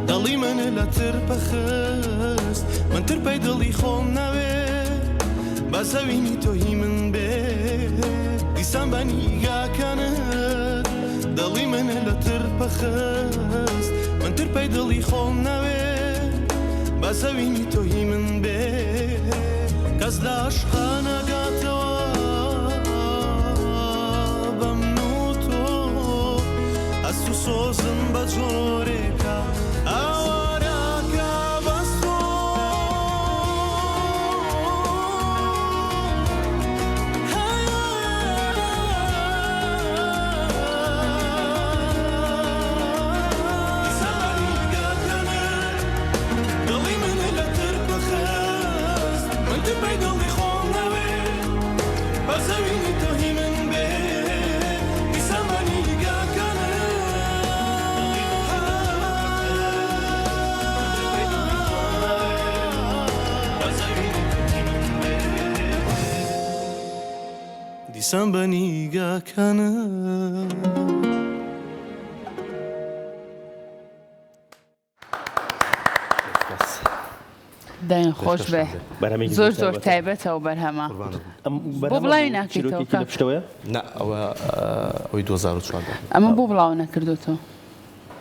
دڵی من لەتر بەخست من ترپەی دڵی خۆم نەوێ بە زەوینی تۆهی من بێ دیسان بە نیگاکانت دڵی من لەتر بەخست من ترپەی دڵی خۆم نەوێ بە زەوینی تۆهی من بێ کەس لە عەشقا نەگاتەوە بە من و تۆ هەست و سۆزم بە جۆرێکە ئاوارەکە بەس تۆ دیسان بە نیگاکانت داین خۆش بێ زۆر زۆر تایبەتەوە بەرهەمە بۆ بڵاوی ناکەیتەوە لە پشتەوەیە نا ئەوەی 2014 ئەمە بۆ بڵاو نەکردوتەوە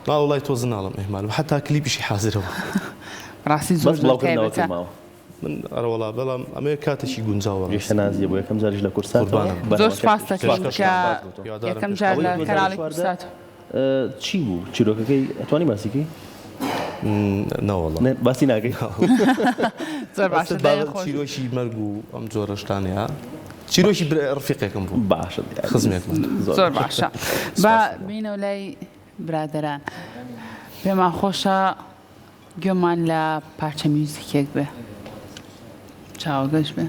لا وڵای تۆز ناڵم ئێمال حتا کلیپیشی حازرەوە ڕاستی زۆر بەس زۆر بڵاوکردنەوە تایبەتە ماوە من ئەرەوەڵا بەڵام ئەمێ کاتێکی گونجاوە ڕیشە نازیە بۆ یەکەم جاریش لە کورسات زۆر سپاس دەکەین کە یەکەم جار لە کەناڵی کورسات چی بوو چیرۆکەکەی ئەتوانی باسیکەی نەوەڵە باسی ناکەی زۆر باشە داین خۆش چیرۆشی مەرگ و ئەم جۆرە شتانەیە چیرۆشی ڕفیقێکم بوو باشە خزمێکم زۆر باشە با بینەوە لای برادران پێمان خۆشە گوێمان لە پارچە میوزیکێک بێ چاوەگەش بێ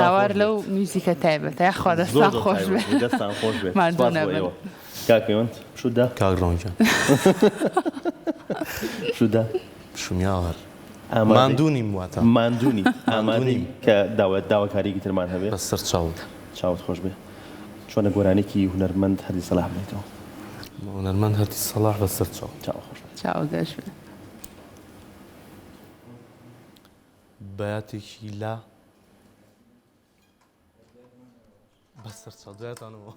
هاوار لەو میوزیکە تایبەتە یاخوا دەستان خۆش بێ دەستان خۆش بێ ماندوو نەبن. کاکەوەند شودا کاگڕۆنجان شودا شومیاوەر ماندوونیم واتە ماندوونی ئامادەی کە داواکاریی ترمان هەبێت بەسەر چاوت چاوت خۆش بێ چۆنە گۆرانێکی هونەرمەند هەردی سەلاح بێتەوە هونەرمەند هەردی سەلاح بەسەر چاو چاو خۆش بێ چاو گەش بێ بەیاتێکی لا بەسەر چاو دوایەتانەوە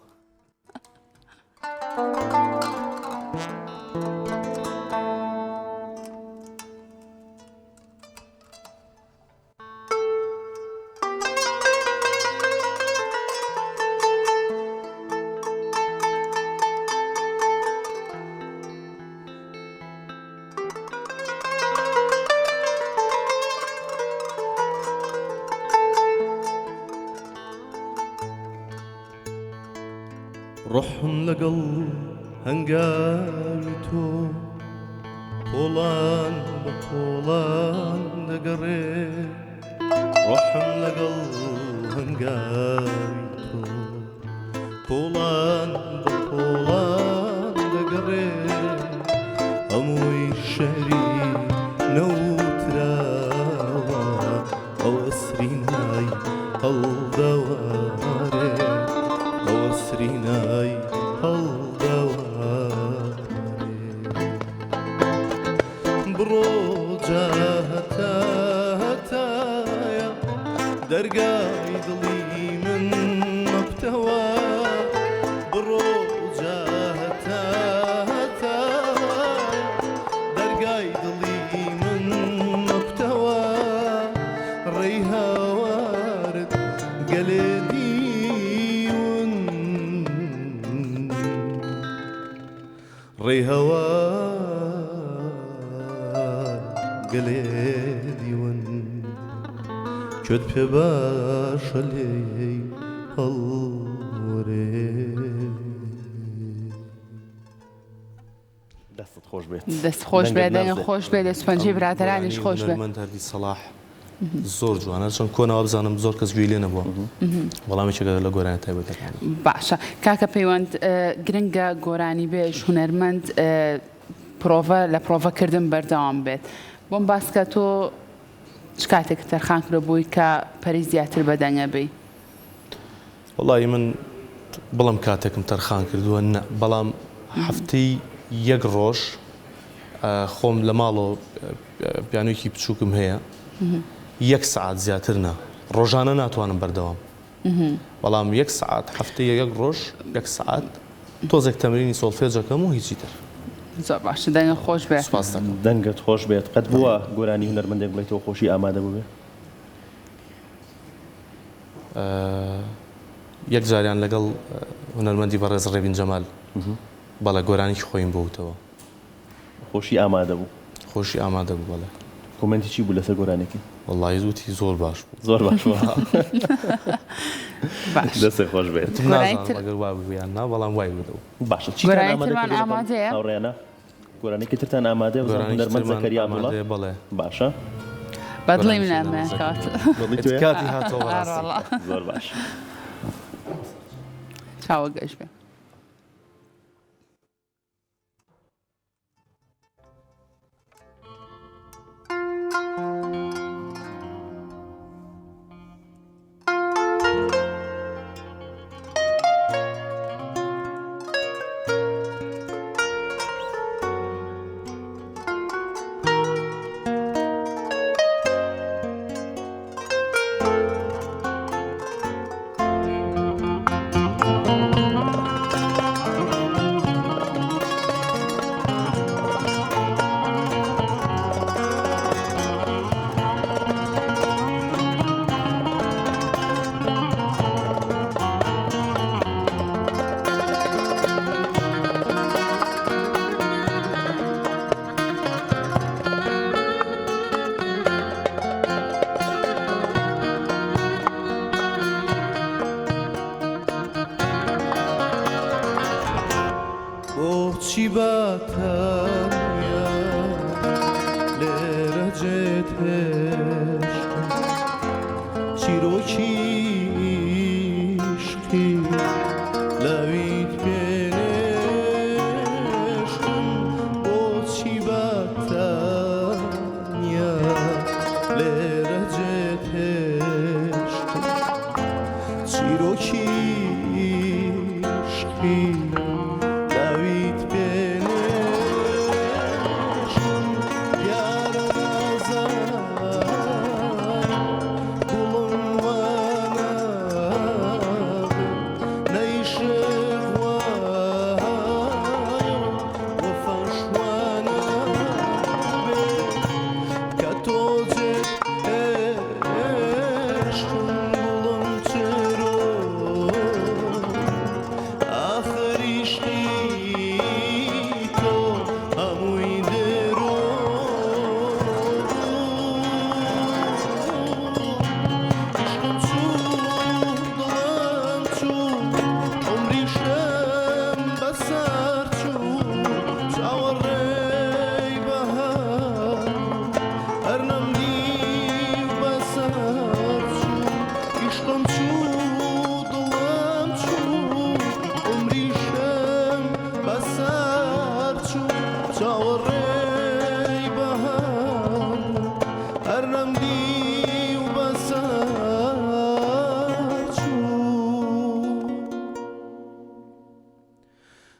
ڕۆحم لەگەڵ هەنگاوی تۆ پۆڵان بە پۆڵان دەگەڕێ ڕۆحم لەگەڵ هەنگاوی تۆ پۆڵان بە پۆڵان دەگەڕێ هەمووی شەری نەوتراوە ئەوە سرینای هەڵدەوارێ ئەوە سرینای هەڵدەوارێ بڕۆ جاهەتە هەتایە دەرگای دڵی من مەبتەوە بڕۆ جاهەتە هەتایە دەرگای دڵی من مەبتەوە ڕێی هاوارت گەلێ دیون ڕێی هاوار گەلێ دیون کۆت پێ باشە لێی هەڵوەرێ دەستت خۆش بێت دەست خۆش بێ دەنگە خۆش بێ دەستپەنجەی برادرانیش خۆش بێ هونەرمەند هەردی سەلاح زۆر جوانە چۆن کۆنەوە بزانم زۆر کەس گوێی لێ نەبووە وەڵامێکێکە لە گۆرانی تایبەتەکان باشە کاکە پەیوەند گرنگە گۆرانی بێش هونەرمەند پرۆڤە لە پرۆڤەکردن بەردەوام بێت بۆم باسکە تۆ چ کاتێک تەرخان کرە بووی کە پەری زیاتر بەدەنگە بی وەڵی من بڵم کاتێکم تەرخان کردووە بەڵام هەفتەی یەک ڕۆژ خۆم لە ماڵەوە پیانوویەکی بچووکم هەیە یەک سعات زیاتر نا ڕۆژانە ناتوانم بەردەوام بەڵام یەک سعات هەفتەی یەک ڕۆژ یەک سعات تۆزێک تەمرینی سۆڵفێجەکەم و هیچی تر زۆر باشە دەنگە خۆش بێ سوپاس دەکەم دەنگت خۆش بێت قەت بووە گۆرانی هونەرمەندێک بڵێتەوە خۆشی ئامادە ببێ یەک جاریان لەگەڵ هونەرمەندی بەڕێز ڕێبین جەمال بەڵێ گۆرانێکی خۆیم بووتەوە خۆشی ئامادە بوو خۆشی ئامادە بوو بەڵێ کۆمنتی چی بوو لەسەر گۆرانێکی وەڵی زووتی زۆر باش بوو زۆر باش بوو باش دەستێ خۆش بێت نازانم ئەگەر وا بوویان نا بەڵام وای بوو باشە گۆرانی ترمان ئامادەیە؟ هاوڕێیانە گۆرانێکی ترتان ئامادەیە هونەرمەند زەکەریا عەبدوڵڵا بەڵێ باشە بەدڵی منە کات کاتی هاتەوە والله زۆر باش چاوە گەشت بێ. بۆچی باتانیا لێرە جێت هێشتا چیرۆکی عشقی لەویت پێنێشتم بۆچی باتانیا لێرە جێت هێشتا چیرۆکی عشقی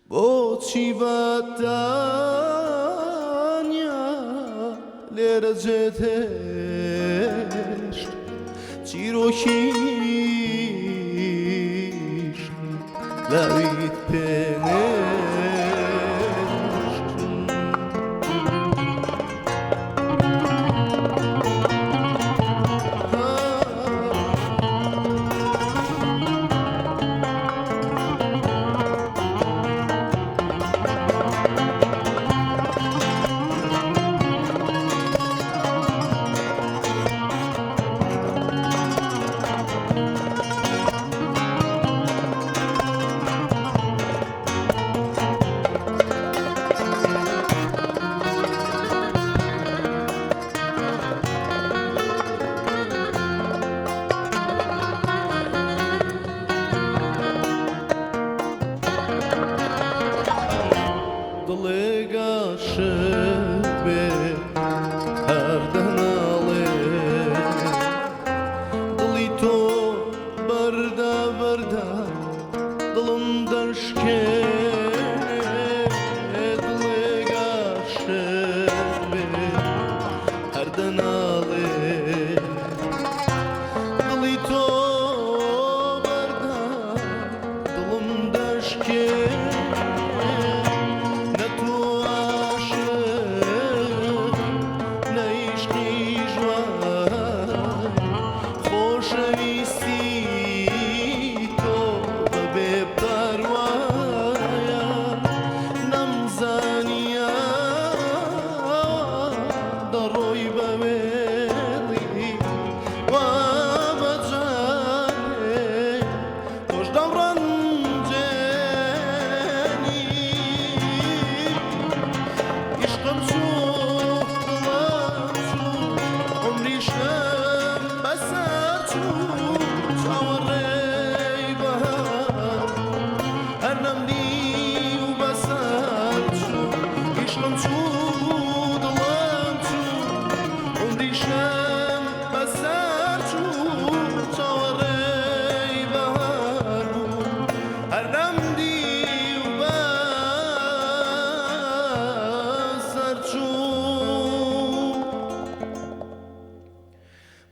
بۆچی بەتانیا لێرە جێت هێشت چیرۆکی لەویت پێنێشتم هەر نەمدی و بەسەر چوو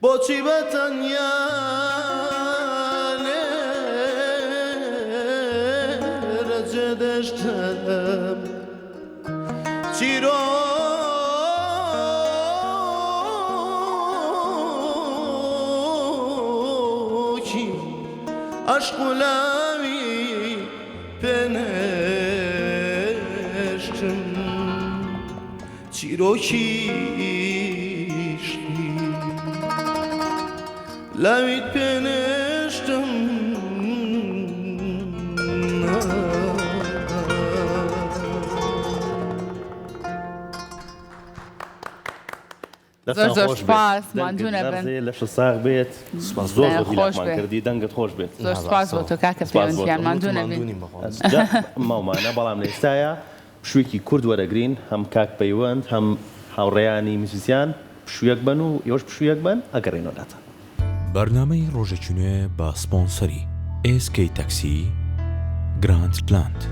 بۆچی بەتەنیا لێرە جێدەشتم چیرۆکی عەشق و لاوی پێنێشتم چیرۆکی عشقی لاویت پێنێشتم زۆر سپاس ماندوونە بن لەش ساغ بێت زۆر خۆش خۆشمان بێت. کردی دەنگت خۆش بێت زۆر سپاس بۆ تۆ کاکە پەیوەندیان ماندوونە بن ماومانە بەڵام لە ئێستاە شوێکی کورد وەرەگرین هەم کاک پەیوەند هەم هاوڕێیانی موسیسیان پشوویەک بن و ئێوەش پشوویەک بن ئەگەڕێنەوەداتە بەرنامەی ڕۆژێکی نوێ بە سپۆنسەری SK تاکسی گراند پلانت.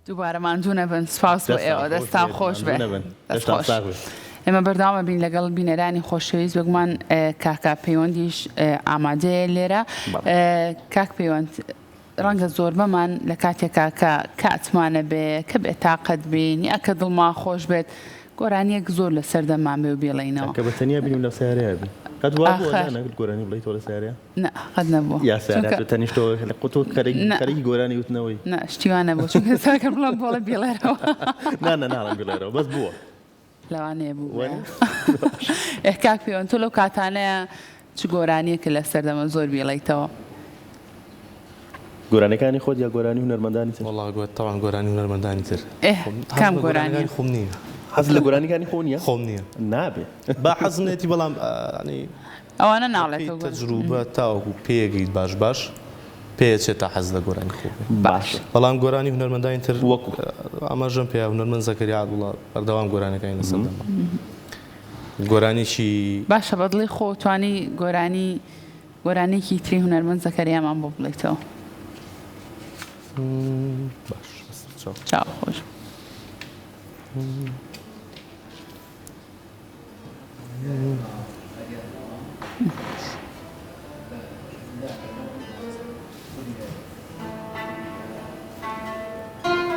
دووبارە ماندوو نەبن سپاس بۆ ئێوە دەستان خۆش بێ دەست خۆش. ئێمە بەرداوامە بین لەگەڵ بینەرانی خۆشەویست وەکمان کاکا پەیوەندیش ئامادەیە لێرە. کاک پەیوەند ڕەنگە زۆر بەمان لە کاتێکا کە کاتمانە بێ کە بێتاقەت بین یا کە دڵمان خۆش بێت گۆرانیەک زۆر لە سەردەمان بێ و بێڵێنەوە کە بەتەنیا بینیم لە سیارەیە بین قەت وا بووە گۆرانی بڵیتەوە لە سیارەیە؟ نە قەت نەبووە یا سیارە تەنیشتەوە لە قوتۆ کەرەی گۆرانی وتنەوەی نە شتیوان نەبوو چونکە ساکە بڵام بۆڵە بێڵێرەوە ناڵم بێڵێرەوە بەس بووە لەوانەیە بوو کاک پەیوەند تۆ لەو کاتانەیە چ گۆرانیەکە لە سەردەمە زۆر بێڵیتەوە؟ گۆرانەکانی خۆت یا گۆرانی هونەرمەندانی تر؟ وڵا تاوان گۆرانی هونەرمەندانی تر کام گۆرانی خۆم نییە حەز لە گۆرانیەکانی خۆ نییە؟ خۆم نییە نابێ با حەزنێتی بەڵام ئەوانە ناڵێتەوە تەجروبە تاوەکو پێیەکیت باش پێچێت تا حەز لە گۆرانی خۆ باش بەڵام گۆرانی هونەرمەندانی تر وەکو ئاماژەم پێیا هونەرمەند زەکەریا وڵا بەردەوام گۆرانەکانی لە سەردەما گۆرانیی باشە بەدڵی خۆ توانی گۆرانێکی تری هونەرمەند زەکەریامان بۆ بڵێیتەوە. باش چاو خۆش.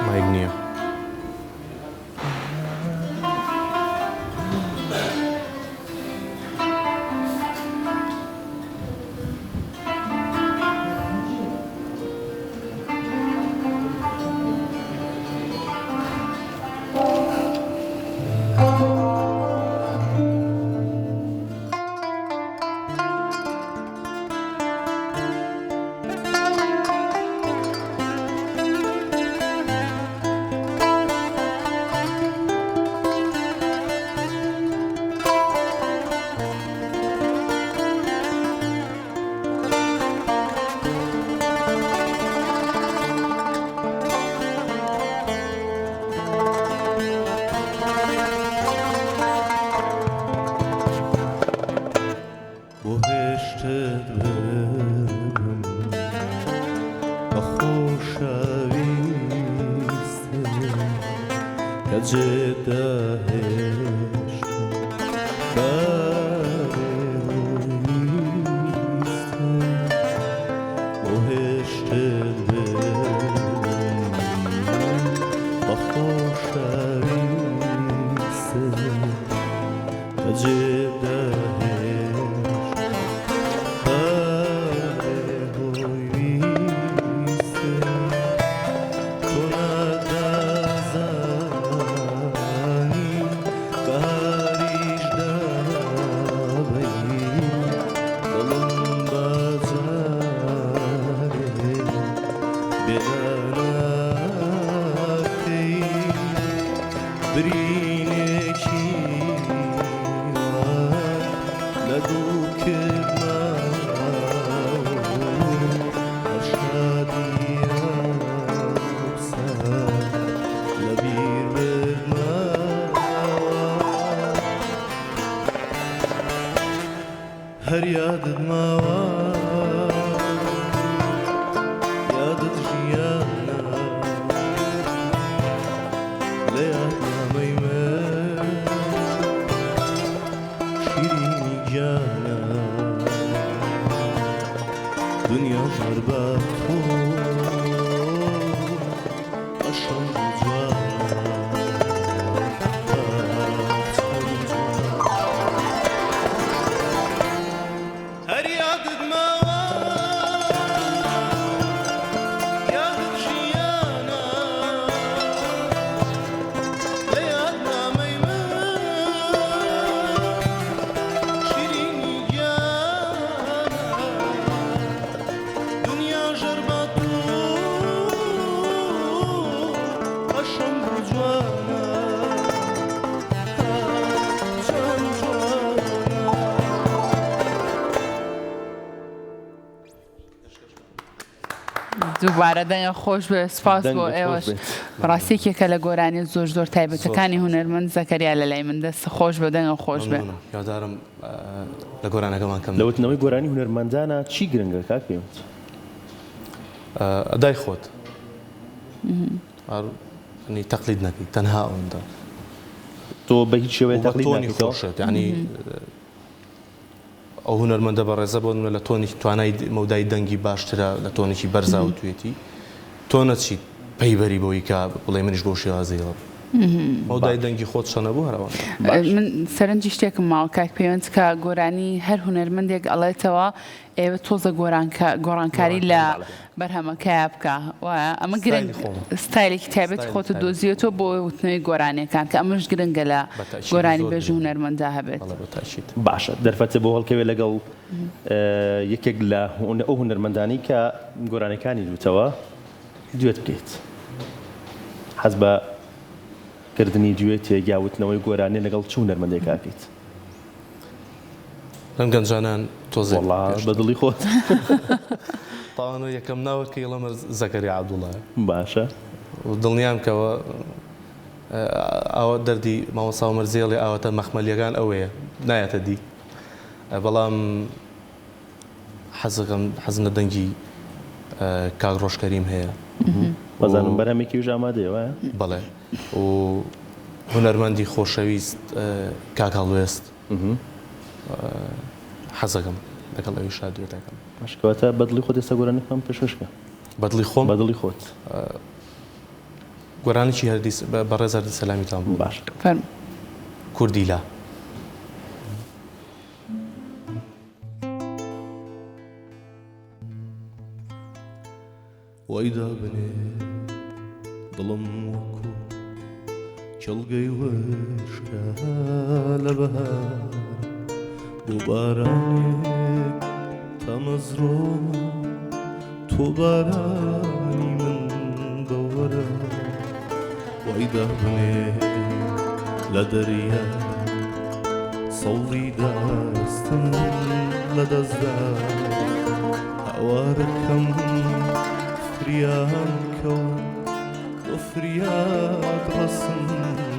مایک نییە. هەر یادت ماوە یادت ژیانە لە یادنامەی من شیرینی گیانە دنیا ژەر بە تۆ ئەشەم دووبارە دەنگە خۆش بێ سپاس بۆ ئێوەش ڕاستێکێکە لە گۆرانی زۆر تایبەتەکانی هونەرمەند زەکەریا لە لای من دەست خۆش بە دەنگە خۆش بێ یادارم لە گۆرانەکەمان کەم لەوتنەوەی گۆرانی هونەرمەندانە چی گرنگە کاک پێوەند؟ ئەدای خۆت تەقلید نەکەی تەنها ئەوەندە تۆ بە هیچ شێوەیە تەقلید تۆنی ناکەیتەوە؟ خۆشێت یعنی ئەو هونەرمەندە بەڕێزە بۆ لە تۆنی توانای مەودای دەنگی باشترە لە تۆنێکی بەرزا و توێتی تۆ نەچیت پەیبەری بۆی کە بڵێ منیش بۆ شێوازەیەوە مەودای دەنگی خۆت شەنە بوو هەرەوە من سەرنجی شتێکم ماوە کاک پەیوەند کە گۆرانی هەر هونەرمەندێک ئەڵێتەوە ئێوە تۆزە گۆڕانکاری لە بەرهەمەکەی بکە وایە ئەمە گرنگ ستایلێکی تایبەتی خۆتە دۆزیێتەوە بۆ وتنەوەی گۆرانیەکان کە ئەمەش گرنگە لە گۆرانی بەژ هونەرمەندا هەبێت. باشە دەرفەتە بۆ هەڵکەوێ لەگەڵ یەکێک لە ئەو هونەرمەندانی کە گۆرانەکانی دوتەوە دوێت بکەیت حەز بە کردنی دوێت یاوتنەوەی گۆرانی لەگەڵ چ هونەرمەندێک کاکەیت؟ لەم گەنجانان تۆزێ بە دڵی خۆت تاوانە یەکەم ناوەکەی لەمە زەکەری عەبدوڵڵایە باشە دڵنیام کەەوە ئەوە دەردی مامۆستا ومەرزێڵی ئاوەتە مەخمەلیەکان ئەوەیە نایەتە دی بەڵام حەزم لە دەنگی کاک ڕۆژکەریم هەیە بەزانم بەرهەمێکی وش ئامادەیە وایە؟ بەڵێ و هونەرمەندی خۆشەویست کاک هەڵوێست حەزەکەم لەگەڵ ئەوی شادوێتەکەم باشکەواتە بەدڵی خۆت ئێستا گۆرانەکەم پێشکەشکە بەدڵی خۆم بەدڵی خۆت گۆرانێکی هەردی بەڕێز هەردی سەلامیتان بوو باش کوردیلا وەیدا بنێ دڵم وەکو چڵگەی وشکە لە بەهار بۆ بارانێک تەمەزڕۆ تۆ بارانی من بەوەرە وەیدا بنێ لە دەریا سەوڵی دەستم لە دەستدا هەوارەکەم فریان کەون بۆ فریاد ڕەسم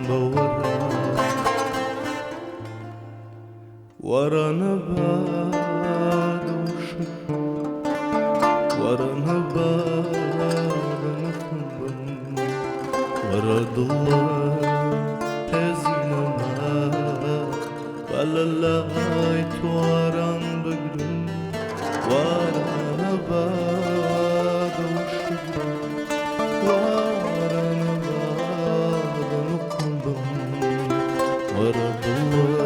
بەوەرە وەرە نەبادە وشک وەرە نەبادە نەکەم بم وەرە دڵە هێزی نەما بە لە لای تۆ ئارام بگرم وەرە نەبادە وشک وەرە نەبادە نەکەم بم وەرە دڵە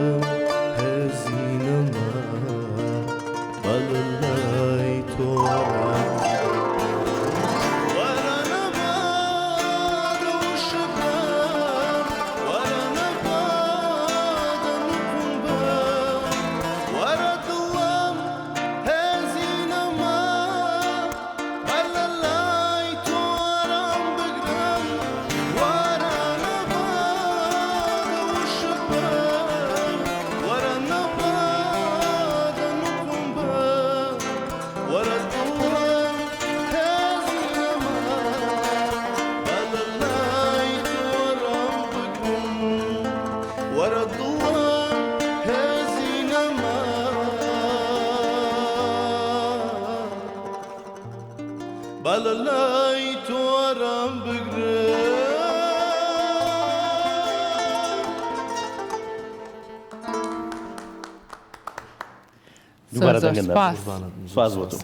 سواز بۆ تۆ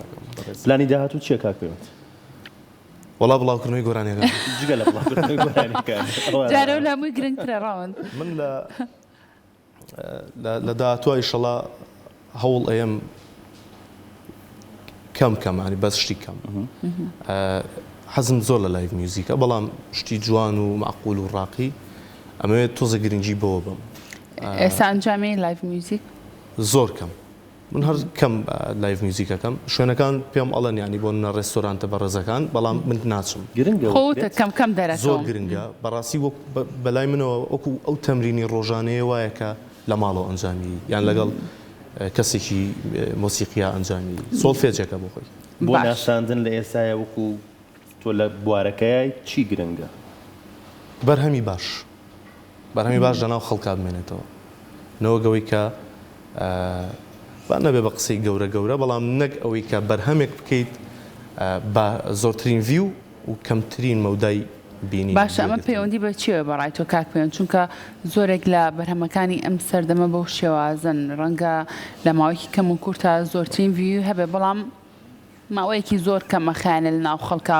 پلانی داهاتوو چییە کاک پەیوەند؟ وەڵا بڵاوکردنەوەی گۆرانیەکان جگە لە بڵاوکردنەوەی گۆرانیەکان جارە و لەمووی گرنگترە ڕاوند من لە داهاتووە ئیشەڵا هەوڵ ئەیەم کەم ینی بەس شتی کەم حەزم زۆر لە لایڤ میوزیکە بەڵام شتی جوان و معقول و ڕاقی ئەمەوێت تۆزە گرنگی بەوە بم ئێستا ئەنجامی لایڤ میوزیک زۆر کەم من هەر کەم لایڤ میوزیکەکەم شوێنەکان پێم ئەڵەن ینی بۆ نە ڕێستۆرانتە بەڕێزەکان بەڵام من ناچم خۆتە کەم دەرەکەم زۆر گرنگە بەڕاستی بەلای منەوە وەکو ئەو تەمرینی ڕۆژانەیە وایە کە لە ماڵەوە ئەنجامی یان لەگەڵ کەسێکی مۆسیقیا ئەنجامی سۆڵفێجێکە بۆ خۆی بۆ ناساندن لە ئێستاە وەکو تۆ لە بوارەکەی چی گرنگە؟ بەرهەمی باش لەناو خەڵکا بمێنێتەوە نەوەگەوەی کە با نەبێ بە قسەی گەورە بەڵام نەک ئەوەی کە بەرهەمێک بکەیت بە زۆرترین ڤیو و کەمترین مەودای بینی باشە ئەمە پەیوەندی بە چیوە بەڕای تۆ کاک پەیوەند چونکە زۆرێک لە بەرهەمەکانی ئەم سەردەمە بەو شێوازن ڕەنگە لە ماوەیەکی کەم و کورتە زۆرترین ڤیو هەبێ بەڵام ماوەیەکی زۆر کەمە خیانە لە ناو خەڵکا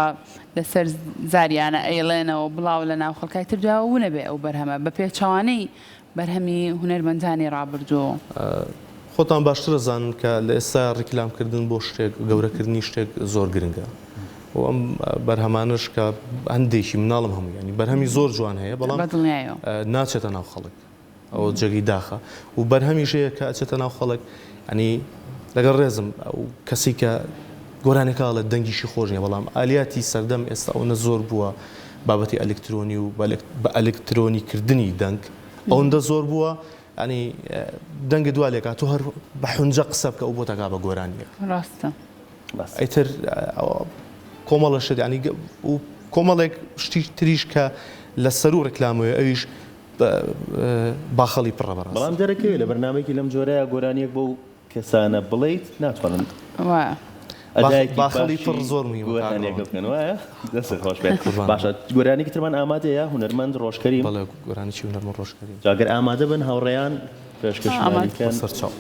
لەسەر زاریانە ئەیڵێنەوە بڵاو لە ناو خەڵکای تردا و نەبێ ئەو بەرهەمە بە پێچەوانەی بەرهەمی هونەرمەندانی ڕابردووە. خۆتان باشتر دەزانن کە لە ئێستا ڕیکلامکردن بۆ شتێک گەورەکردنی شتێک زۆر گرنگە و ئەم بەرهەمانش کە هەندێکی مناڵم هەموو ینی بەرهەمی زۆر جوان هەیە بەڵام ناچێتە ناو خەڵک ئەو جێگی داخە و بەرهەمیش هەیە کە ئەچێتە ناو خەڵک ینی لەگەڵ ڕێزم ئەو کەسی کە گۆرانێکە لە دەنگیشی خۆش نیە بەڵام ئالیاتی سەردەم ئێستا ئەوەنە زۆر بووە بابەتی ئەلکترۆنی و بە ئەلکترۆنی کردنی دەنگ ئەوەندە زۆر بووە ینی دەنگە دوالێکا تۆ هەر بە حونجە قسە بکە ئەو بۆ تاگا بە گۆرانیە ڕاستە ئەیتر کۆمەڵە شت ینی و کۆمەڵێک شتی تریش کە لە سەر و ڕێکلامەوە ئەویش باخەڵی پڕە بەڕاست بەڵام دەرەکەوێت لە بەرنامێکی لەم جۆرەیە گۆرانیەک بۆ کەسانە بڵیت ناتوانن باخەڵی پڕ زۆر گۆرانیەکە بکەن وایە دەست خۆش بێت باشە گۆرانێکی ترمان ئامادەیە هونەرمەند ڕۆژکەریم بەڵێ گۆرانێکی هونەرمەند ڕۆژکەریم جاگەر ئامادە بن هاوڕێیان پێشکەشمانیکەن سەرچاو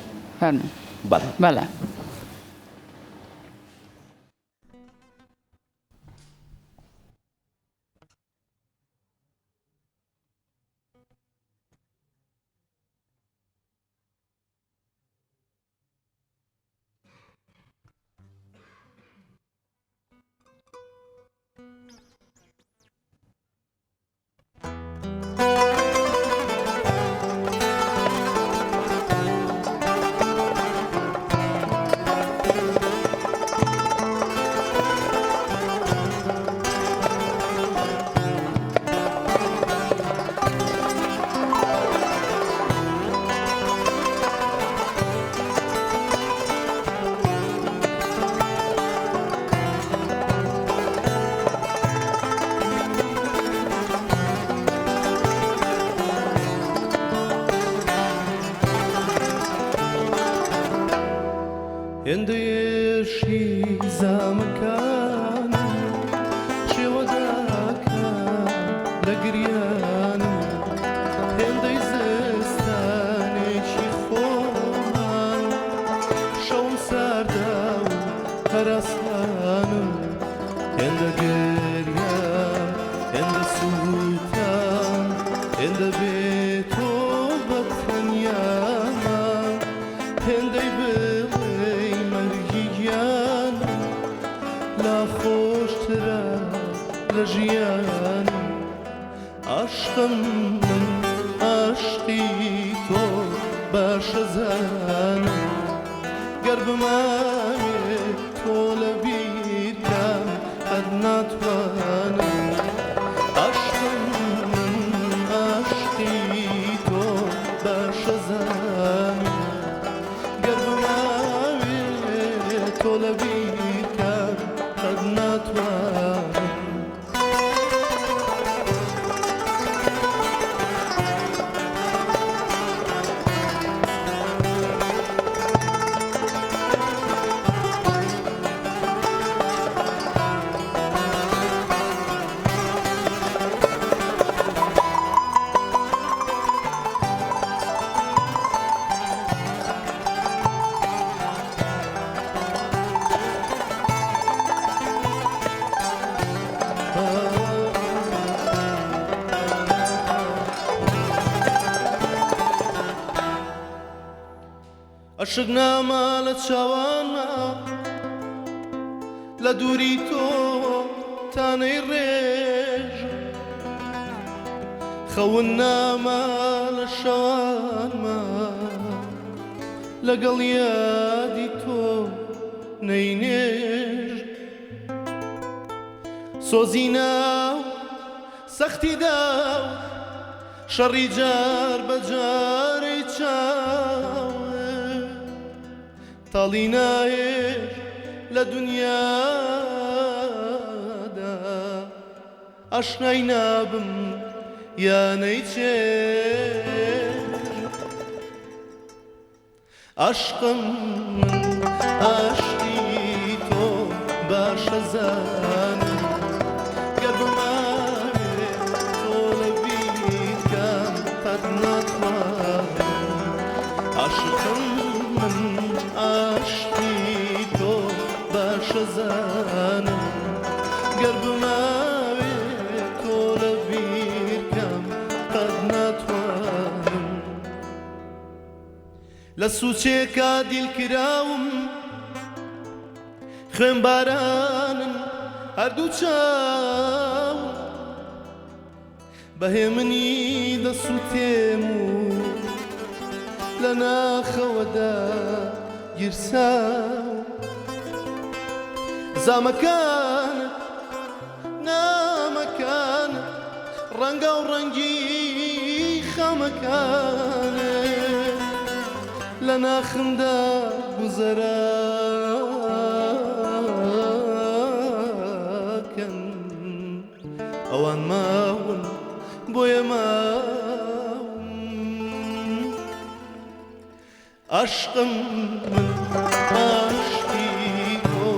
بەڵێ هێندەیەشی زامەکان شێوەداکە لە گریانم هێندەی زستانێکی خۆمان شەوم ساردا و هەراسانم هێندە گەریان هێندە سووتان هێندە بێتۆ بە تەنیامان هێندەی خۆشترە لە ژیان عاشقم من عاشقی تۆ باشە زانم گەر بمانێت تۆ لە بیرکەم قەت ناتوانم عاشقم من عاشقی تۆ باشە زانم گەر بمانێت تۆ لە بیرکەم قەت ناتوانم عشق نامە لە چاوانە لە دووری تۆ تانەی ڕێژ خەون نامە لە شەوانمە لەگەڵ یادی تۆ نەینێژ سۆزی ناو سەختی داو شەڕی جار بە جارەی چاو تاڵی نایێش لە دنیادا ئاشنای نابم یانەی چێژ عاشقم من عاشقی تۆ باشە زانم گەر بمانێت باشەزانم گەر بماوێت تۆ لە بیرکەم قەت ناتوانم لە سوچێکا دیلکراوم خوێن بارانن هەردوو چاوم بەهێ منی دەسووتێم و لە ناخەوەدا گیرساو زامەکانت نامەکانت ڕەنگە و ڕەنگی خەمەکانت لە ناخمدا گوزەراکەن ئەوان ماون بۆیە ماون عشقم من عاشقی تۆ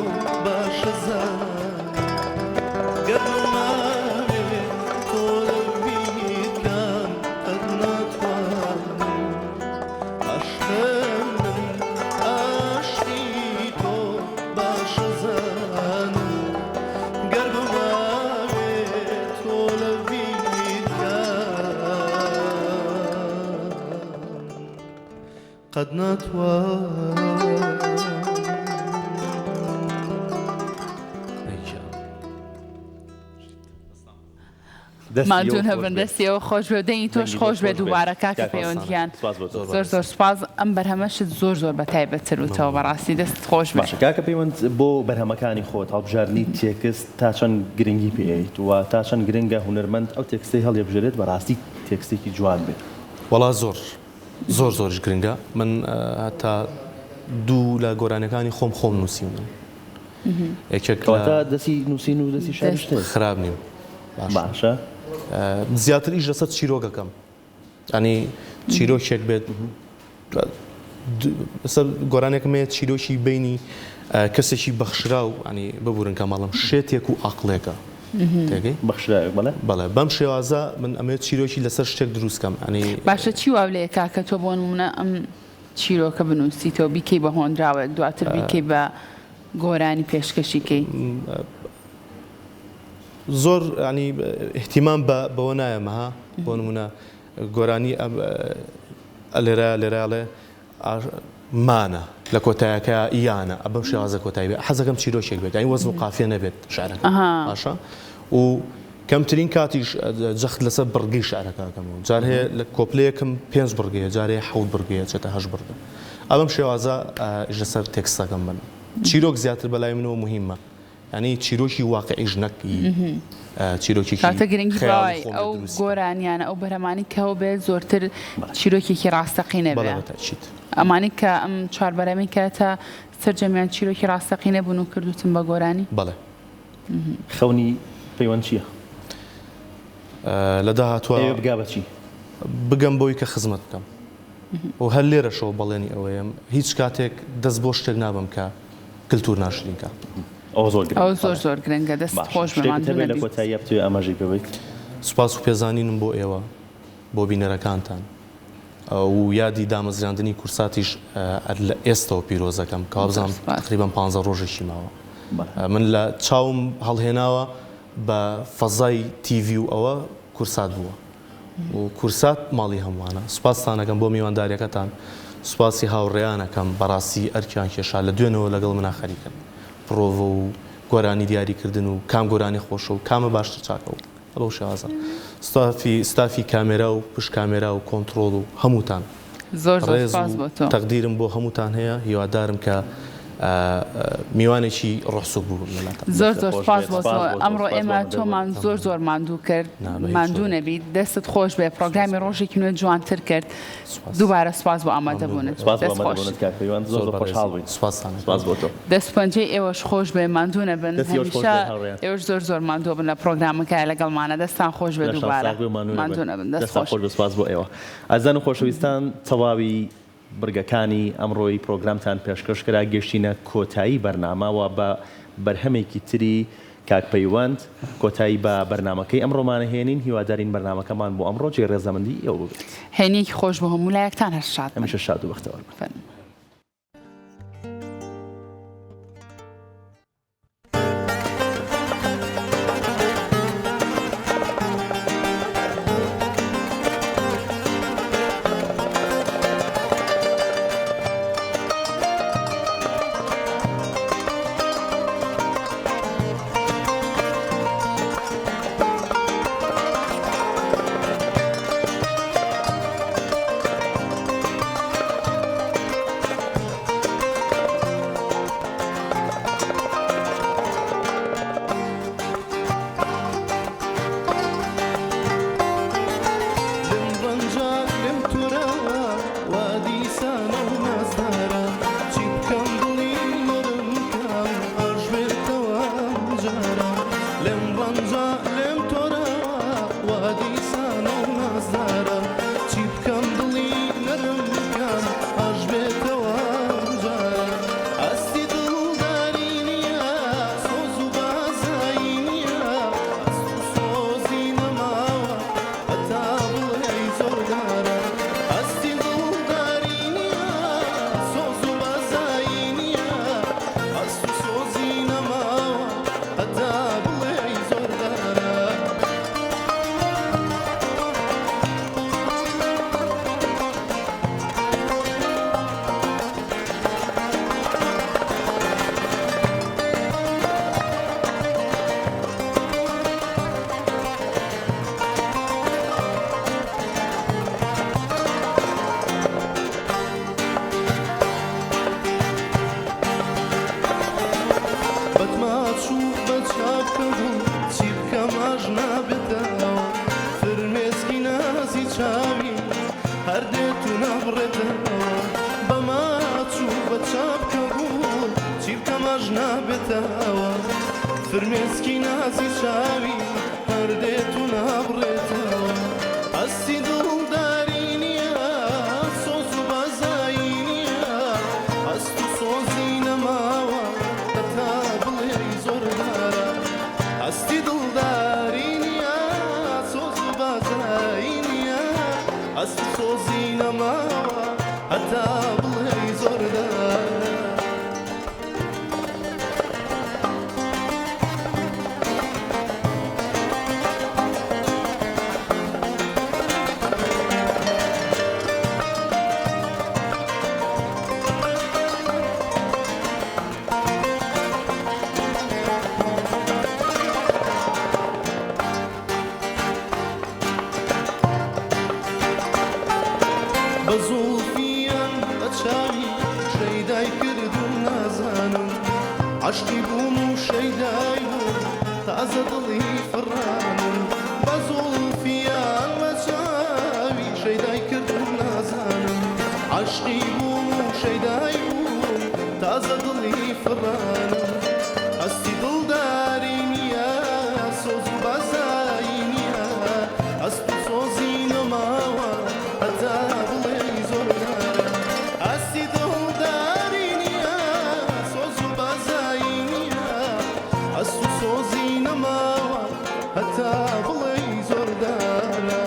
باشەزانم گەر بماوێت تۆ لە بیرکەم قەت ناتوانم عشقم من عاشقی تۆ باشەزانم گەر بماوێت تۆ لە قد ناتوان ماندوون هەبن دەستیەوە خۆش بێ و دەنگی تۆش خۆش بێ دووبارە کاکە پەیوەندیان زۆر زۆر سپاس ئەم بەرهەمەشت زۆر زۆر بەتایبەتتر وتەوە بەڕاستی دەست خۆش بێ باشە کاکە پەیوەند بۆ بەرهەمەکانی خۆت هەڵبژاردننی تێکست تا چەند گرنگی پێیت و تا چەند گرنگە هونەرمەند ئەو تێکستی هەڵێبژێرێت بەڕاستی تێکستێکی جوان بێت وەڵا زۆرش گرنگە من هەتا دوو لە گۆرانەکانی خۆم نووسیم کەواتە دەستی نووسین و دەستی شارشتێ خراپ نیم باشە زیاتر ئیش لەسەر چیرۆکەکەم ینی چیرۆکێک بێت گۆرانێکم هەیە چیرۆکی بینی کەسێکی بەخشرا و ینی ببورن کە ماڵم شێتێک و عەقڵێکە تێگەی بەخشرایەک بەڵێ بەم شێوازە من ئەمەوێت چیرۆکی لەسەر شتێک دروستکەم ینی باشە چی واو لێ کاکە تۆ بۆ نمونە ئەم چیرۆکە بنووسیتەوە بیکەی بە هۆندراوە دواتر بیکەی بە گۆرانی پێشکەشیکەی زۆر ینی احتیمام بەوە نایەمەها بۆ نمونە گۆرانی لێرەڵێ مانە لە کۆتایەکە یانە ئەبەم شێوازە کۆتایی بێت حەزەکەم چیرۆکێک بێت ئەی وەزن و قافیە نەبێت شعرەکە باشە و کەمترین کاتیش جەخت لەسەر بڕگەی شعرەکەکەمەوە جار هەیە لە کۆپلەیەکم 5 بڕگەیە جارێ 7 بڕگەیە چێتە 8 بڕگە ئەبەم شێوازە لەسەر تێکستەکەم بن چیرۆک زیاتر بەلای منەوە مهمە ینی چیرۆکی واقعی ژنەکی چیرۆکی کاتە گرنگی باوای ئەو گۆرانیانە ئەو بەرهەمانی کەەوە بێت زۆرتر چیرۆکێکی ڕاستەقینە بێت ئەمانی کە ئەم چوار بەرەمی کاتە سەرجەمیان چیرۆکی ڕاستەقینە بوون و کردوتم بە گۆرانی بەڵێ خەونی پەیوەند چییە لە داهاتوە بگا بەچی بگەم بۆی کە خزمەت بکەم و هەر لێرەشەوە بەڵێنی ئەوەیەم هیچ کاتێک دەست بۆ شتێک نابم کە کللتور ناشرینکە ئەو زۆر گرنگە دەست خۆش بەمان لە کۆتایی بتوێ ئەمەژی ببیت سوپاس و پێزانینم بۆ ئێوە بۆ بینەرەکانتان و یادی دامەزراندنی کورساتیش لە ئێستەوە پیرۆزەکەم کابزانام تقریبان 15 ڕۆژێکی ماوە من لە چاوم هەڵهێناوە بە فەزای تیڤی و ئەوە کورسات بووە و کورسات ماڵی هەمووانە سوپاستانەکەم بۆ میوانداریەکەتان سوپاسی هاوڕێیانەکەم بەڕاستی ئەرکیان کێشا لە دوێنەوە لەگەڵ منا خەریکن پرۆڤە و گۆرانی دیاریکردن و کام گۆرانی خۆشە و کامە باشتر چاکە و ئەڵەو شێوازە ستافی کامێرا و پشت کامێرا و کۆنتترۆل و هەمووتان ڕێز و تەقدیرم بۆ هەمووتان هەیە هیوادارم کە میوانێکی ڕۆحسوک بوو زۆر سپاس بۆ ئەمڕۆ ئێمە تۆمان زۆر ماندوو کرد ماندوو نەبیت دەستت خۆش بێ پرۆگرامی ڕۆژێکی نوێ جوانتر کرد دووبارە سپاس بۆ ئامادەبوونت دەست پەنجەی ئێوەش خۆش بێ ماندوو نەبن هەمیشە ئێوەش زۆر ماندوو بن لە پرۆگرامەکە لەگەڵمانە دەستان خۆش بێ دووبارە ماندوو نەبن دەست خۆش سپاس بۆ ئێوە ئازان و خۆشەویستان تەواوی برگەکانی ئەمڕۆی پرۆگرامتان پێشکەشکرا گەشتینە کۆتایی بەرنامەوە بە بەرهەمێکی تری کاکپەیوەند کۆتایی بە بەرنمەکەی ئەمڕۆمانە هێنین هیوادارین بەرنمەکەمان بۆ ئەمڕۆ جێ ڕێزەمەندی ئێوە بێت هێنیەکی خۆش بۆ هەموو لایەکتان هەشاد هەمیشە شاد و بەختەوەر بکەم چی بکەم ئاژ نابێتەوە فرمێسکی نازی چاوی هەردێت و نابڕێتەوە بەماچوو بە چاپکە بوو چی بکەم ئاژ نابێتەوە فرمێسکی نازی چاوی هەردێت و نابڕێتەوە ئەستی دڵداری نییە سۆز و بازایی نییە ئەست و سۆزی نەماوە هەتا بڵێ زۆردارە ئەستی دڵداری نییە سۆز و بازایی نییە ئەست و سۆزی نەماوە هەتا بڵێ زۆردارە بە زوڵفیان بە چاوی شەیدای کردم نازانم عەشقی بووم و شەیدای بووم تازە دڵی فڕانم بە زوڵفیان بە چاوی شەیدای کردم نازانم عەشقی بووم و شەیدای بووم تازە دڵی فڕانم ئەستی دڵداری نییە سۆز و بازایی نییە ئەست و سۆزی نەماوە هەتا بڵێ زۆردارە ئەستی دڵداری نییە سۆز و بازایی نییە ئەست و سۆزی نەماوە هەتا بڵێ زۆردارە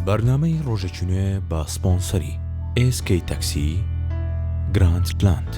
بەرنامەی ڕۆژێکی نوێ بە سپۆنسەری ئێسکەی تەکسی گراند پلاند